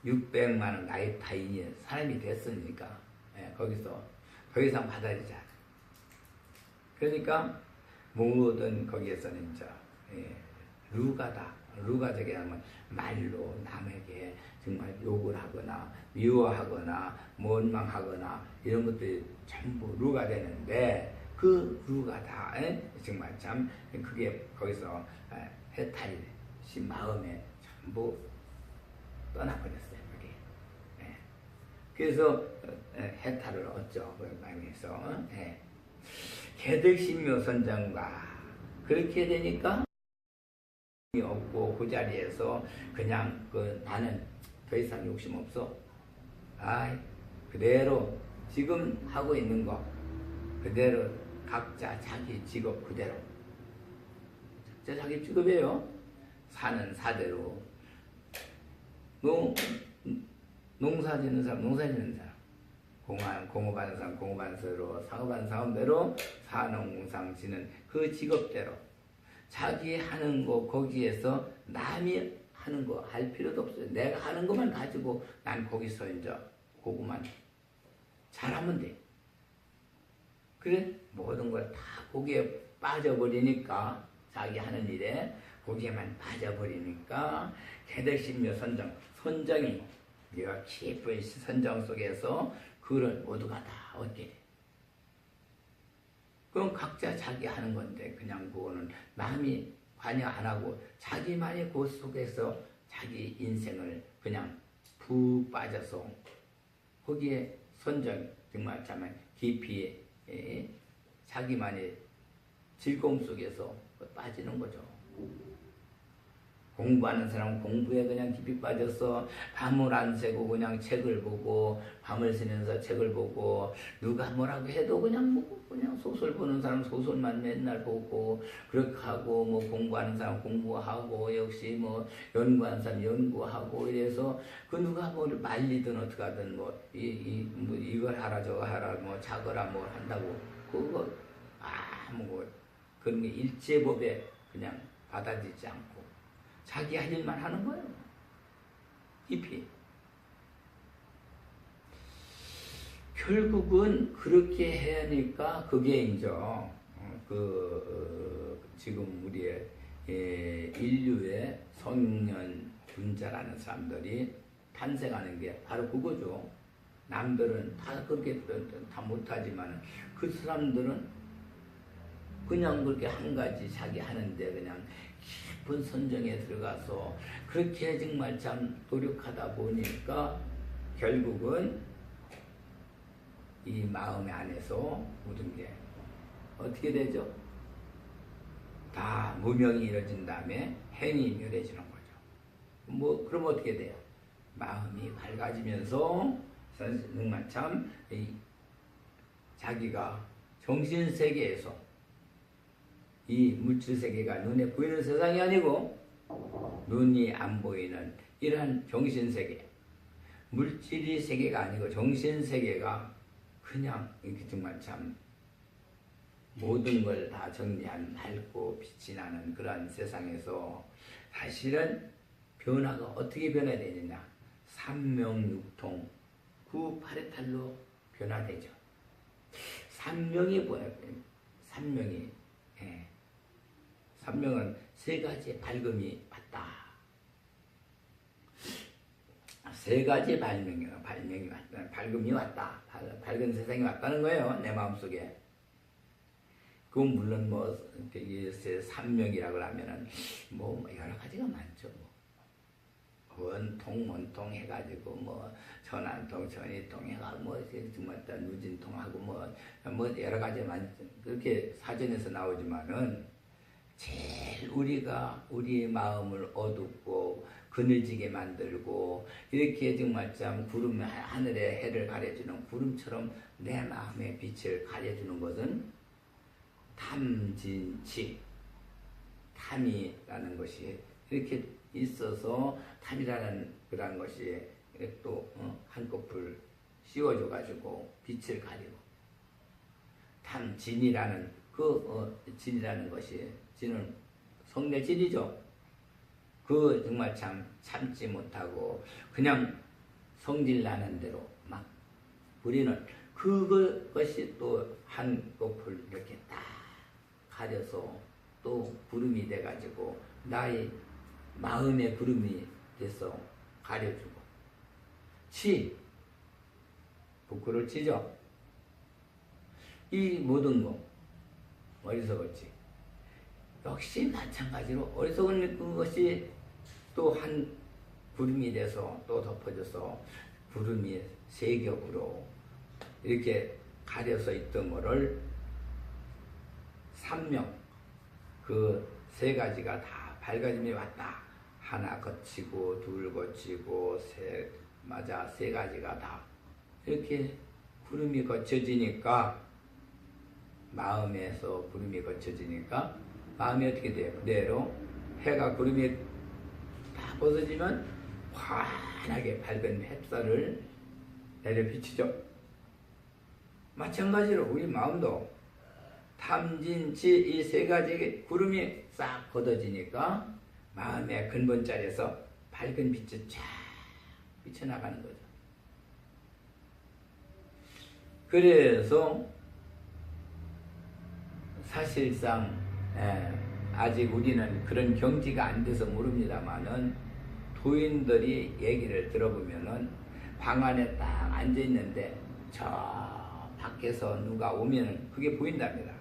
[SPEAKER 1] 600만 원 나이 타인이 사람이 됐으니까 거기서 더 이상 받아들이지 않아. 그러니까 모든 거기에서는 이제 루가 저기 하면 말로 남에게 정말 욕을 하거나 미워하거나 원망하거나 이런 것들이 전부 루가 되는데 그 루가 다 정말 참 그게 거기서 해탈이 마음에 전부 떠나버렸어요. 그게. 그래서 해탈을 얻죠. 그 마음에서 개득신묘 선정과 그렇게 되니까 없고 그 자리에서 그냥 나는 더 이상 욕심 없어. 그대로 지금 하고 있는 거 그대로 각자 자기 직업 그대로 각자 자기 직업이에요. 사는 사대로 농사 짓는 사람 농사 짓는 사람 공업하는 사람 공업하는 대로 사업하는 사업대로 사농공상 지는 그 직업대로 자기 하는 거 거기에서 남이 하는 거 할 필요도 없어요. 내가 하는 것만 가지고 난 거기서 이제 그거만 잘하면 돼. 그래 모든 걸 다 거기에 빠져버리니까 자기 하는 일에 거기에만 빠져버리니까 개덕심묘 선정이 네가 깊은 선정 속에서 그걸 모두가 다 얻게 돼. 그럼 각자 자기 하는 건데 그냥 그거는 남이 관여 안 하고 자기만이 그 속에서 자기 인생을 그냥 푹 빠져서 거기에 선정 정말 참 깊이 자기만의 즐거움 속에서 빠지는 거죠. 공부하는 사람은 공부에 그냥 깊이 빠져서 밤을 안 새고 그냥 책을 보고 밤을 새면서 책을 보고 누가 뭐라고 해도 그냥 그냥 소설 보는 사람 소설만 맨날 보고 그렇게 하고 뭐 공부하는 사람 공부하고 역시 뭐 연구하는 사람 연구하고 이래서 그 누가 뭐 말리든 어떻게 하든 뭐 이걸 하라 저거 하라 뭐 자거라 뭐 한다고 그거 아무 그런 게 일제법에 그냥 받아들이지 않고 자기 할 일만 하는 거예요. 깊이. 결국은 그렇게 해야 하니까 그게 이제 지금 우리의 인류의 성년 분자라는 사람들이 탄생하는 게 바로 그거죠. 남들은 다 그렇게 다 못하지만 그 사람들은 그냥 그렇게 한 가지 자기 하는데 그냥 깊은 선정에 들어가서 그렇게 정말 참 노력하다 보니까 결국은 이 마음 안에서 모든 게 어떻게 되죠? 다 무명이 이루어진 다음에 행이 멸해지는 거죠. 그럼 어떻게 돼요? 마음이 밝아지면서 정말 참 자기가 정신세계에서 이 물질세계가 눈에 보이는 세상이 아니고 눈이 안 보이는 이러한 정신세계 물질이 세계가 아니고 정신세계가 그냥 이렇게 정말 참 모든 걸 다 정리한 밝고 빛이 나는 그런 세상에서 사실은 변화가 어떻게 변화되느냐 삼명육통 구파레탈로 변화되죠. 삼명이 뭐예요? 삼명은 세 가지 밝음이 왔다. 세 가지 밝음이 왔다. 밝은 세상이 왔다는 거예요. 내 마음속에. 그건 물론 삼명이라고 하면은 여러 가지가 많죠. 원통 해가지고 천안통, 전이통 해가지고 정말 누진통하고 여러 가지 많죠. 그렇게 사전에서 나오지만은 제일 우리가 우리의 마음을 어둡고 그늘지게 만들고 이렇게 정말 참 구름 하늘에 해를 가려주는 구름처럼 내 마음의 빛을 가려주는 것은 탐진치 탐이라는 것이 이렇게 있어서 탐이라는 그런 것이 또 한꺼풀 씌워줘 가지고 빛을 가리고 탐진이라는 진이라는 것이 진은 성내진이죠. 정말 참 참지 못하고 그냥 성질 나는 대로 막 부리는 그것이 또 한꺼풀 이렇게 딱 가려서 또 구름이 돼가지고 나의 마음의 구름이 돼서 가려주고 부끄를 치죠. 이 모든 거 어리석었지. 역시 마찬가지로 어리석은 그것이 또 한 구름이 돼서 또 덮어져서 구름이 세 겹으로 이렇게 가려서 있던 거를 삼명 그 세 가지가 다 밝아짐이 왔다. 하나 거치고 둘 거치고 세 가지가 다 이렇게 구름이 거쳐지니까 마음에서 구름이 거쳐지니까 마음이 어떻게 돼요? 그대로 해가 구름이 다 벗어지면 환하게 밝은 햇살을 내려 비치죠. 마찬가지로 우리 마음도 다 탐진치 이 세 가지 구름이 싹 걷어지니까 마음의 근본 자리에서 밝은 빛이 쫙 비쳐나가는 거죠. 그래서 사실상 아직 우리는 그런 경지가 안 돼서 모릅니다만은 도인들이 얘기를 들어보면은 방 안에 딱 앉아 있는데 저 밖에서 누가 오면은 그게 보인답니다.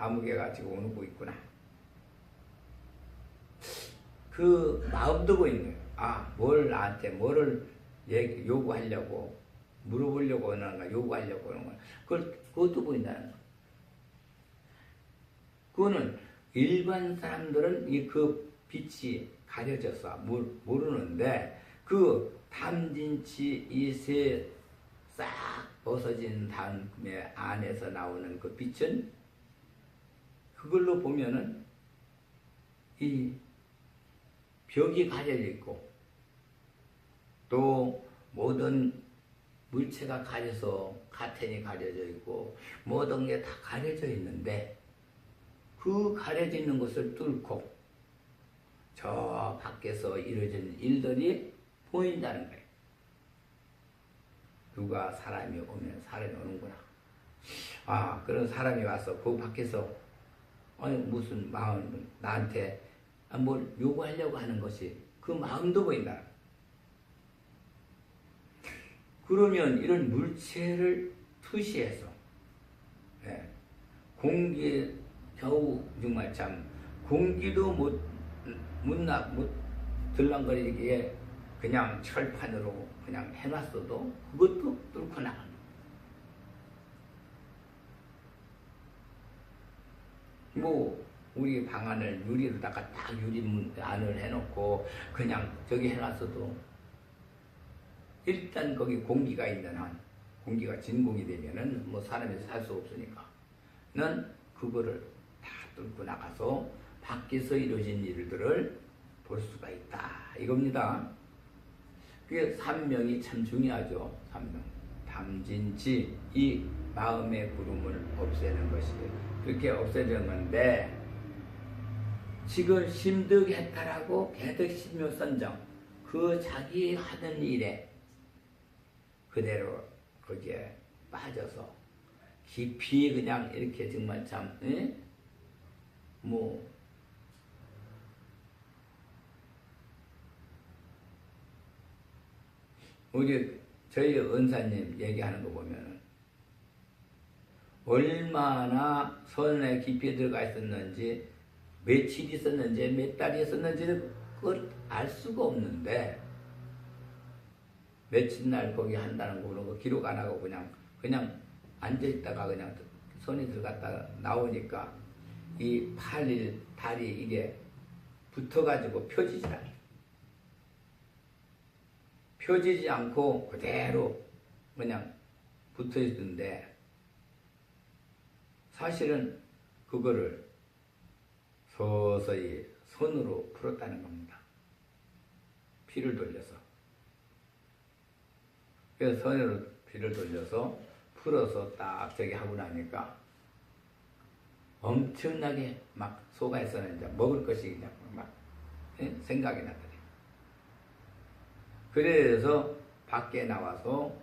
[SPEAKER 1] 아무개가 지금 오고 있구나. 그 마음도 보이는 거예요. 뭘 나한테 뭐를 요구하려고 물어보려고 하는가 요구하려고 하는 거야. 그것도 보인다는 거예요. 그거는 일반 사람들은 그 빛이 가려져서 모르는데 그 탐진치 이세 싹 벗어진 다음에 안에서 나오는 그 빛은 그걸로 보면은 이 벽이 가려져 있고 또 모든 물체가 가려서 가텐이 가려져 있고 모든 게 다 가려져 있는데 그 가려져 있는 것을 뚫고 저 밖에서 이루어진 일들이 보인다는 거예요. 누가 사람이 오면 사람이 오는구나. 그런 사람이 와서 그 밖에서 무슨 마음 나한테 뭘 요구하려고 하는 것이 그 마음도 보인다. 그러면 이런 물체를 투시해서 공기 겨우 정말 참 공기도 못 들렁거리기에 그냥 철판으로 그냥 해놨어도 그것도 뚫고 나가는 우리 방 안을 유리로다가 딱 유리문 안을 해놓고 그냥 저기 해놨어도 일단 거기 공기가 있는 한 공기가 진공이 되면은 사람이 살 수 없으니까 는 그거를 다 뚫고 나가서 밖에서 이루어진 일들을 볼 수가 있다 이겁니다. 그게 삼명이 참 중요하죠. 삼명 탐진치 이 마음의 구름을 없애는 것이 그렇게 없애는 건데 지금 심득했다라고 개득심묘선정 그 자기 하는 일에 그대로 거기에 빠져서 깊이 그냥 이렇게 정말 참 우리 저희 은사님 얘기하는 거 보면은 얼마나 선에 깊이 들어가 있었는지 며칠 있었는지 몇 달이 있었는지는 그걸 알 수가 없는데 며칠 날 거기 한다는 거 그런 거 기록 안 하고 그냥 앉아 있다가 그냥 손이 들어갔다가 나오니까 이 팔일 다리 이게 붙어가지고 펴지지 않아요. 펴지지 않고 그대로 그냥 붙어 있던데 사실은 그거를 서서히 손으로 풀었다는 겁니다. 피를 돌려서. 그래서 손으로 피를 돌려서 풀어서 딱 저기 하고 나니까 엄청나게 막 속아서는 이제 먹을 것이 그냥 막 생각이 나더래요. 그래서 밖에 나와서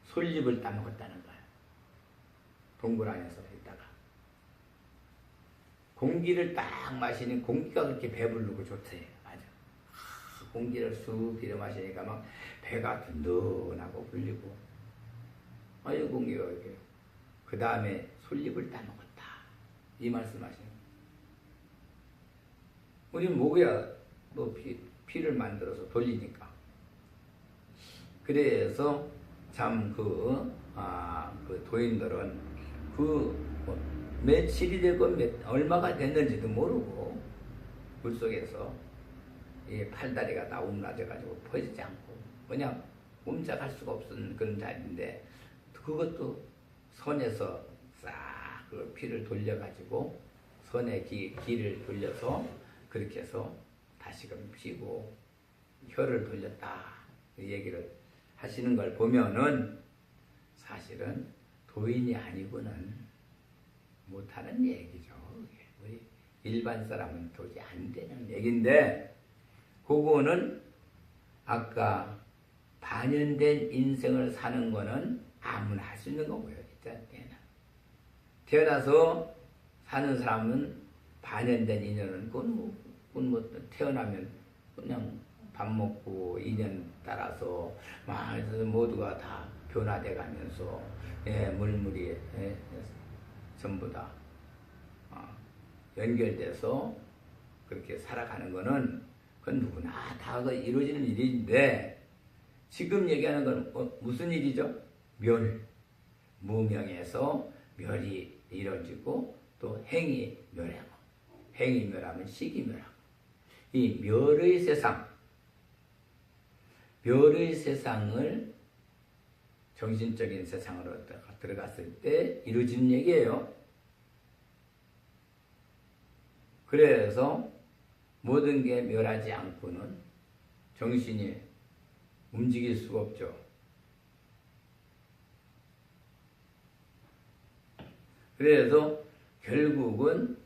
[SPEAKER 1] 솔잎을 따먹었다는 거예요. 동굴 안에서 있다가 공기를 딱 마시니 공기가 그렇게 배부르고 좋대요. 맞아. 공기를 쑥 들여 마시니까 막 배가 든든하고 불리고 아유 공기가 이렇게 그 다음에 솔잎을 따먹었다 이 말씀하시는 거예요. 우리는 목에야 피를 만들어서 돌리니까 그래서 참 그 도인들은 며칠이 되고 얼마가 됐는지도 모르고 물속에서 이 팔다리가 다 움라져가지고 퍼지지 않고 그냥 움작할 수가 없는 그런 자리인데 그것도 손에서 싹 그 피를 돌려가지고 손에 기를 돌려서 그렇게 해서 다시금 피고 혀를 돌렸다 이 얘기를 하시는 걸 보면은 사실은 도인이 아니고는 되는 얘기죠. 우리 일반 사람은 도저히 안 되는 얘기인데, 그거는 아까 반연된 인생을 사는 거는 아무나 할 수 있는 거고요. 일단 태어나서 사는 사람은 반연된 인연은 그건 뭐 태어나면 그냥 밥 먹고 인연 따라서 모두가 다 변화돼 가면서 물물이 전부 다 연결돼서 그렇게 살아가는 거는 그건 누구나 다 이루어지는 일인데, 지금 얘기하는 건 무슨 일이죠? 무명에서 멸이 이루어지고 또 행이 멸하고, 행이 멸하면 식이 멸하고, 이 멸의 세상을 정신적인 세상으로 들어갔을 때 이루어지는 얘기예요. 그래서 모든 게 멸하지 않고는 정신이 움직일 수가 없죠. 그래서 결국은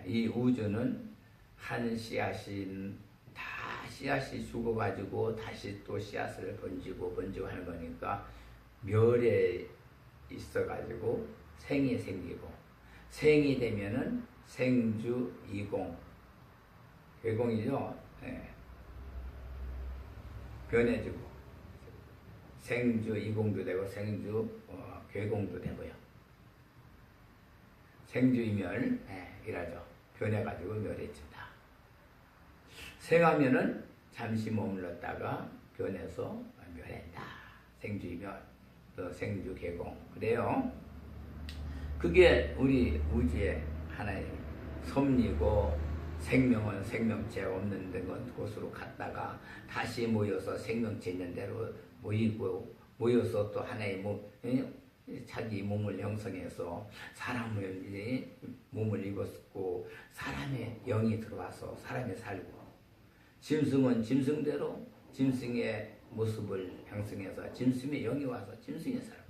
[SPEAKER 1] 이 우주는 한 씨앗이 죽어가지고 다시 또 씨앗을 번지고 하는 거니까, 멸에 있어가지고 생이 생기고, 생이 되면은 생주 이공, 괴공이죠. 변해지고 생주 이공도 되고 생주 괴공도 되고요. 생주이멸 이라죠. 변해가지고 멸해진다. 생하면은 잠시 머물렀다가 변해서 멸한다. 생주이멸, 또 생주개공. 그래요. 그게 우리 우주의 하나의 섭리고, 생명은 생명체 없는 곳으로 갔다가 다시 모여서 생명체 있는 데로 모여서 또 하나의 자기 몸을 형성해서 사람의 몸을 입었고, 사람의 영이 들어와서 사람이 살고, 짐승은 짐승대로 짐승의 모습을 형성해서 짐승의 영이 와서 짐승이 살고,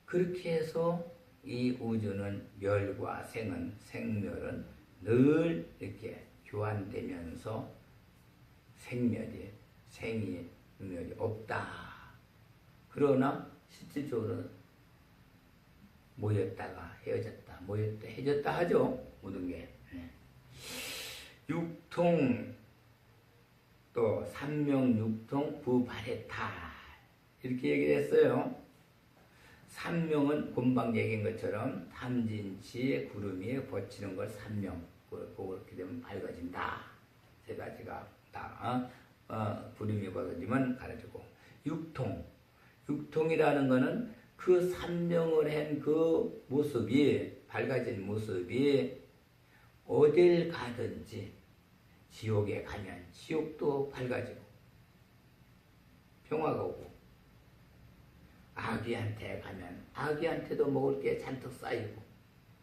[SPEAKER 1] 그렇게 해서 이 우주는 멸과 생멸은 늘 이렇게 교환되면서 생멸이 없다. 그러나 실질적으로는 모였다가 헤어졌다, 모였다 헤어졌다 하죠. 모든 게. 육통, 또 삼명육통 부발해타, 이렇게 얘기를 했어요. 삼명은 금방 얘기한 것처럼 탐진치 구름이 버치는 걸 삼명, 그렇게 되면 밝아진다. 세 가지가 다 구름이 벗어지면 가려지고, 육통이라는 거는 그 삼명을 한 그 모습이, 밝아진 모습이 어딜 가든지, 지옥에 가면 지옥도 밝아지고 평화가 오고, 아기한테 가면 아기한테도 먹을 게 잔뜩 쌓이고,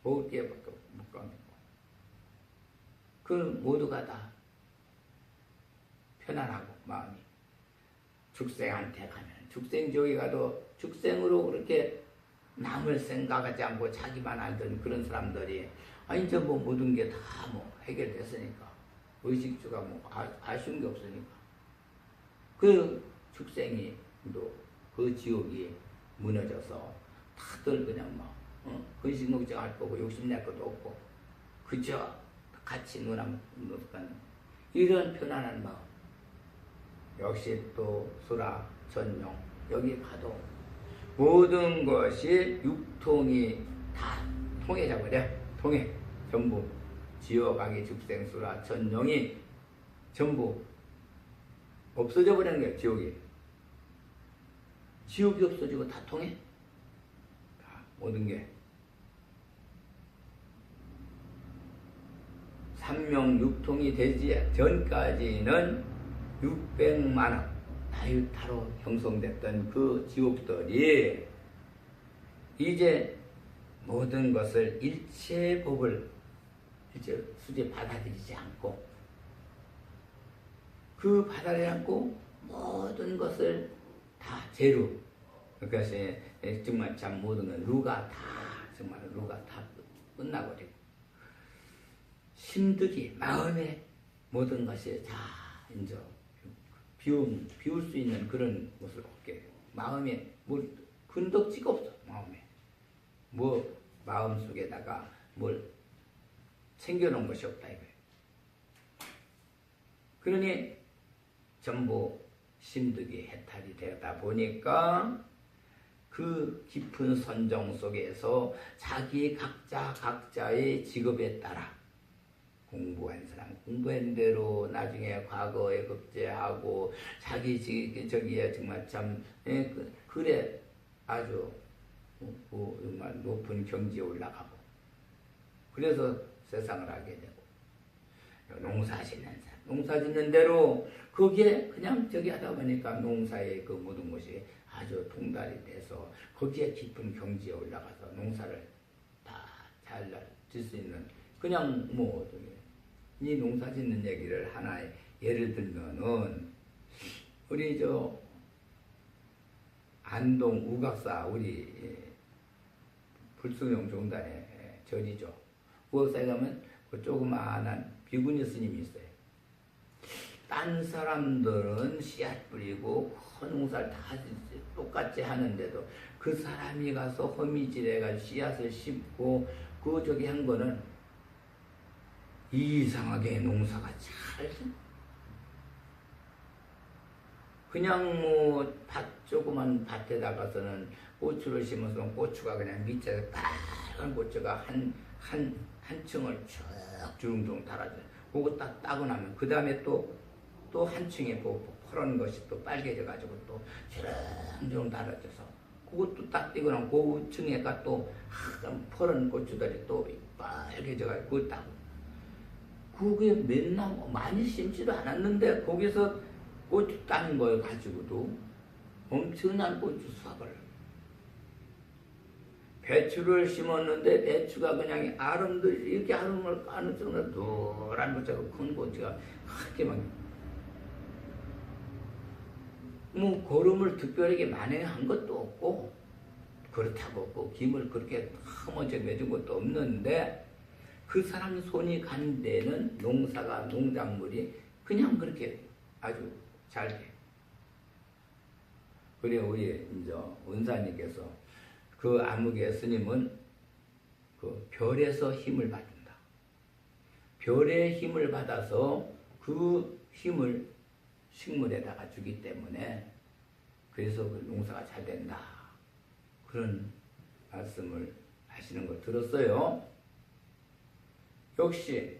[SPEAKER 1] 먹을 게 못 가고, 그 모두가 다 편안하고 마음이. 죽생한테 가면, 죽생지옥에 가도 죽생으로 그렇게 남을 생각하지 않고 자기만 알던 그런 사람들이 이제 모든 게 다 해결됐으니까, 의식주가 아쉬운 게 없으니까, 그 죽생이 그 지옥이 무너져서 다들 그냥 근심 걱정할 거고 욕심낼 것도 없고, 그저 같이 놀아먹는 이런 편안한 마음. 역시 또 수라, 전용, 여기 가도 모든 것이 육통이 다 통해져 버려. 전부 지어가기, 죽생수라, 전용이 전부 없어져 버리는 거예요. 지옥이 없어지고 다 통해. 다 모든 게. 삼명육통이 되지 전까지는 600만억 나유타로 형성됐던 그 지옥들이 이제 모든 것을 일체법을 수제 받아들이지 않고, 그 받아들이지 않고 모든 것을 다 제루, 그것이 정말 참 모든 건 루가 다 정말 누가 다 끝나버리고 심득이 마음의 모든 것이 다 이제 비울 수 있는 그런 것을 얻게 되고 마음에 뭘 근덕지가 없어. 마음에 뭐 마음 속에다가 뭘 챙겨놓은 것이 없다 이거예요. 그러니 전부 심득이 해탈이 되다 보니까 그 깊은 선정 속에서 자기 각자의 직업에 따라 공부한 사람 공부한 대로 나중에 과거에 급제하고 자기 저기에 정말 참 그래 아주 정말 높은 경지에 올라가고 그래서 세상을 하게 되고 농사 짓는 사람 농사 짓는 대로 거기에 그냥 저기 하다 보니까 농사의 그 모든 것이 아주 통달이 돼서 거기에 깊은 경지에 올라가서 농사를 다 잘 짓 수 있는 그냥 뭐 이 농사 짓는 얘기를 하나 예를 들면은 우리 저 안동 우각사 우리 불승용 종단의 절이죠. 우각사에 가면 그 조그마한 비구니 스님이 있어요. 딴 사람들은 씨앗 뿌리고 농사를 다 똑같이 하는데도 그 사람이 가서 허미질해가 씨앗을 심고 그 저기 한 거는 이상하게 농사가 잘 그냥 뭐 조그만 밭에다가서는 고추를 심어서 고추가 그냥 밑에 빨간 고추가 한 층을 쭉 주렁주렁 달아져. 그거 딱 따고 나면 그 다음에 또 한 층에 퍼런 것이 또 빨개져 가지고 또 주렁주렁 달아져서 그것도 딱 띄고 나면 그 층에가 또 퍼런 고추들이 또 빨개져 가지고 그걸 따고 그게 맨날 많이 심지도 않았는데 거기서 고추 딴 걸 가지고도 엄청난 고추 수확을 배추를 심었는데 배추가 그냥 아름들 이렇게 아름을 까는 정도로 노란 고추가 큰 고추가 그렇게 막 뭐 거름을 특별하게 만회한 것도 없고 그렇다고 뭐 김을 그렇게 허머져 매준 것도 없는데 그 사람 손이 간 데는 농사가 농작물이 그냥 그렇게 아주 잘 돼. 그래 우리 이제 원사님께서 그 암흑의 스님은 그 별에서 힘을 받는다. 별의 힘을 받아서 그 힘을 식물에다가 주기 때문에 그래서 그 농사가 잘 된다. 그런 말씀을 하시는 거 들었어요. 역시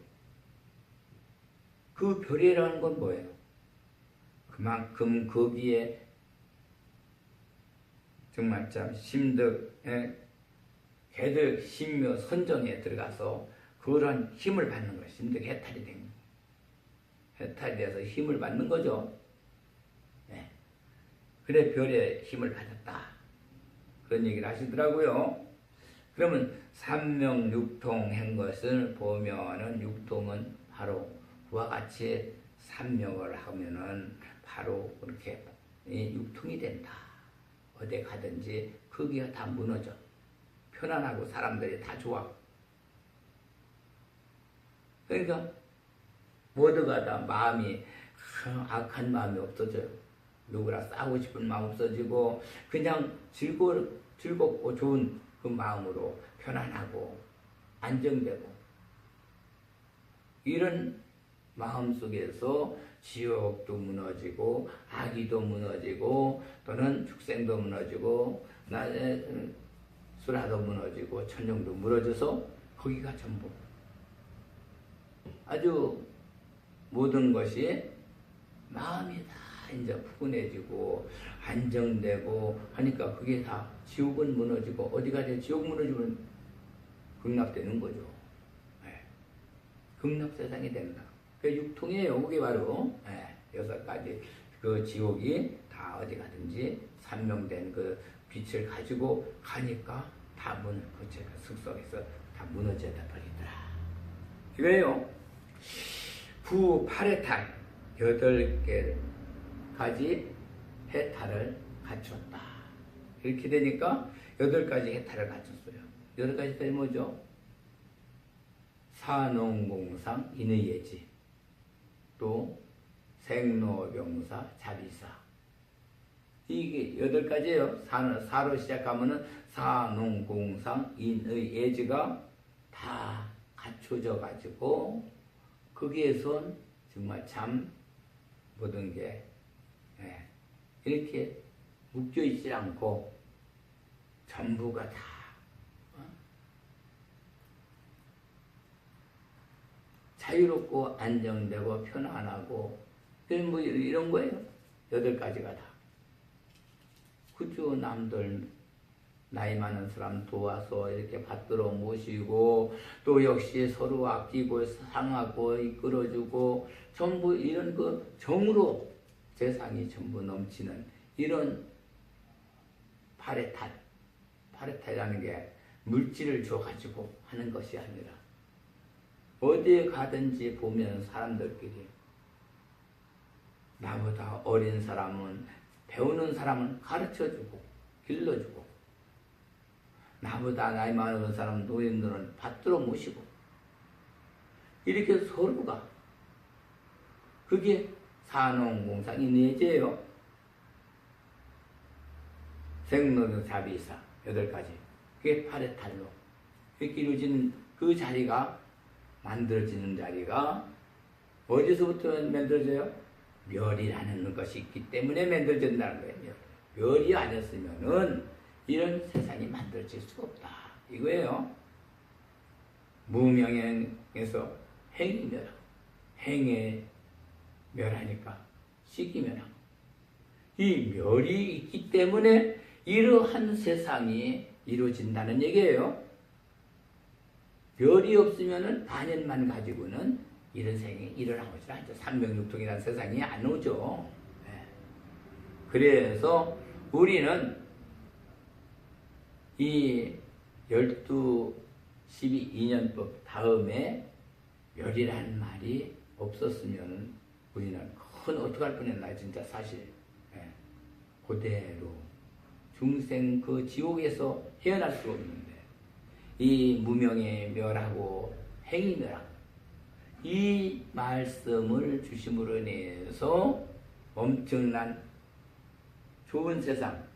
[SPEAKER 1] 그 별이라는 건 뭐예요? 그만큼 거기에 정말 참 심득에 개들 심묘 선정에 들어가서 그런 힘을 받는 거예요. 심득 해탈이 된 거예요. 해탈이 돼서 힘을 받는 거죠. 네. 그래 별의 힘을 받았다. 그런 얘기를 하시더라고요. 그러면 삼명육통 한 것을 보면은 육통은 바로 그와 같이 삼명을 하면은 바로 그렇게 육통이 된다. 어디 가든지 거기가 다 무너져. 편안하고 사람들이 다 좋아. 그러니까 모두가 다 마음이 악한 마음이 없어져요. 누구랑 싸우고 싶은 마음 없어지고 그냥 즐겁고 좋은 그 마음으로 편안하고 안정되고 이런 마음 속에서 지옥도 무너지고 악의도 무너지고 또는 축생도 무너지고 수라도 무너지고 천정도 무너져서 거기가 전부 아주 모든 것이 마음이 다 이제 푸근해지고 안정되고 하니까 그게 다 지옥은 무너지고 어디가 돼 지옥 무너지면 극락되는 거죠. 네. 극락 세상이 된다. 그 육통이에요. 그게 바로 네. 6가지 그 지옥이 다 어디 가든지 삼명된 그 빛을 가지고 가니까 다 그 습속에서 다 무너져 버리더라. 이거예요. 부 8해탈 8가지 해탈을 갖췄다. 이렇게 되니까 8가지 해탈을 갖췄어요. 여덟 가지 별이 뭐죠? 사농공상 인의예지, 또 생로병사 자비사. 이게 여덟 가지예요. 사로 시작하면은 사농공상 인의예지가 다 갖춰져 가지고 거기에선 정말 참 모든 게 이렇게 묶여 있지 않고 전부가 다 자유롭고 안정되고 편안하고 뭐 이런 거예요. 여덟 가지가 다. 그죠? 남들 나이 많은 사람 도와서 이렇게 받들어 모시고 또 역시 서로 아끼고 상하고 이끌어주고 전부 이런 그 정으로 세상이 전부 넘치는 이런 파레타라는 게 물질을 줘가지고 하는 것이 아니라 어디에 가든지 보면 사람들끼리 나보다 어린 사람은 배우는 사람은 가르쳐주고 길러주고 나보다 나이 많은 사람 노인들은 받들어 모시고 이렇게 서로가 그게 사농공상이 내재예요. 생로병사비사 여덟 가지 그게 파레탈로 이렇게 이루어진 그 자리가 만들어지는 자리가 어디서부터 만들어져요? 멸이라는 것이 있기 때문에 만들어진다는 거예요. 멸이 아니었으면은 이런 세상이 만들어질 수가 없다. 이거예요. 무명행에서 행이 멸하고 행에 멸하니까 식이 멸하고 이 멸이 있기 때문에 이러한 세상이 이루어진다는 얘기예요. 멸이 없으면은 반연만 가지고는 이런 세상이 일어나오지 않죠. 삼명육통이라는 세상이 안 오죠. 그래서 우리는 이 12, 12, 2년법 다음에 멸이라는 말이 없었으면 우리는 큰 어떻게 할 뻔했나 진짜 사실. 그대로 중생 그 지옥에서 헤어날 수가 없는데 이 무명의 멸하고 행위 멸하고 이 말씀을 주심으로 인해서 엄청난 좋은 세상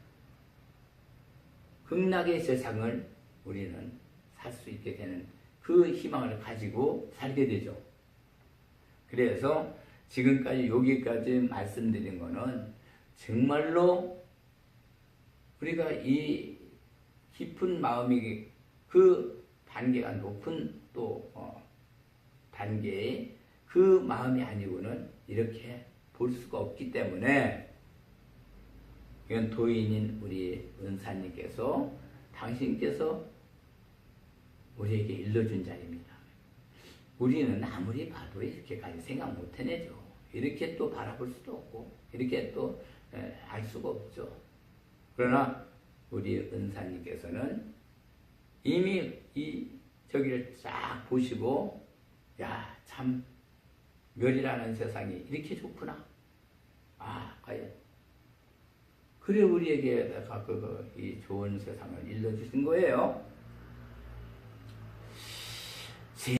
[SPEAKER 1] 극락의 세상을 우리는 살 수 있게 되는 그 희망을 가지고 살게 되죠. 그래서 지금까지 여기까지 말씀드린 거는 정말로 우리가 이 깊은 마음이 그 단계가 높은 또 단계의 그 마음이 아니고는 이렇게 볼 수가 없기 때문에 이건 도인인 우리 은사님께서 당신께서 우리에게 일러준 자리입니다. 우리는 아무리 봐도 이렇게까지 생각 못 해내죠. 이렇게 또 바라볼 수도 없고 이렇게 또 알 수가 없죠. 그러나 우리 은사님께서는 이미 이 저기를 쫙 보시고 야, 참 멸이라는 세상이 이렇게 좋구나. 과연 그래 우리에게 이 좋은 세상을 일러주신 거예요.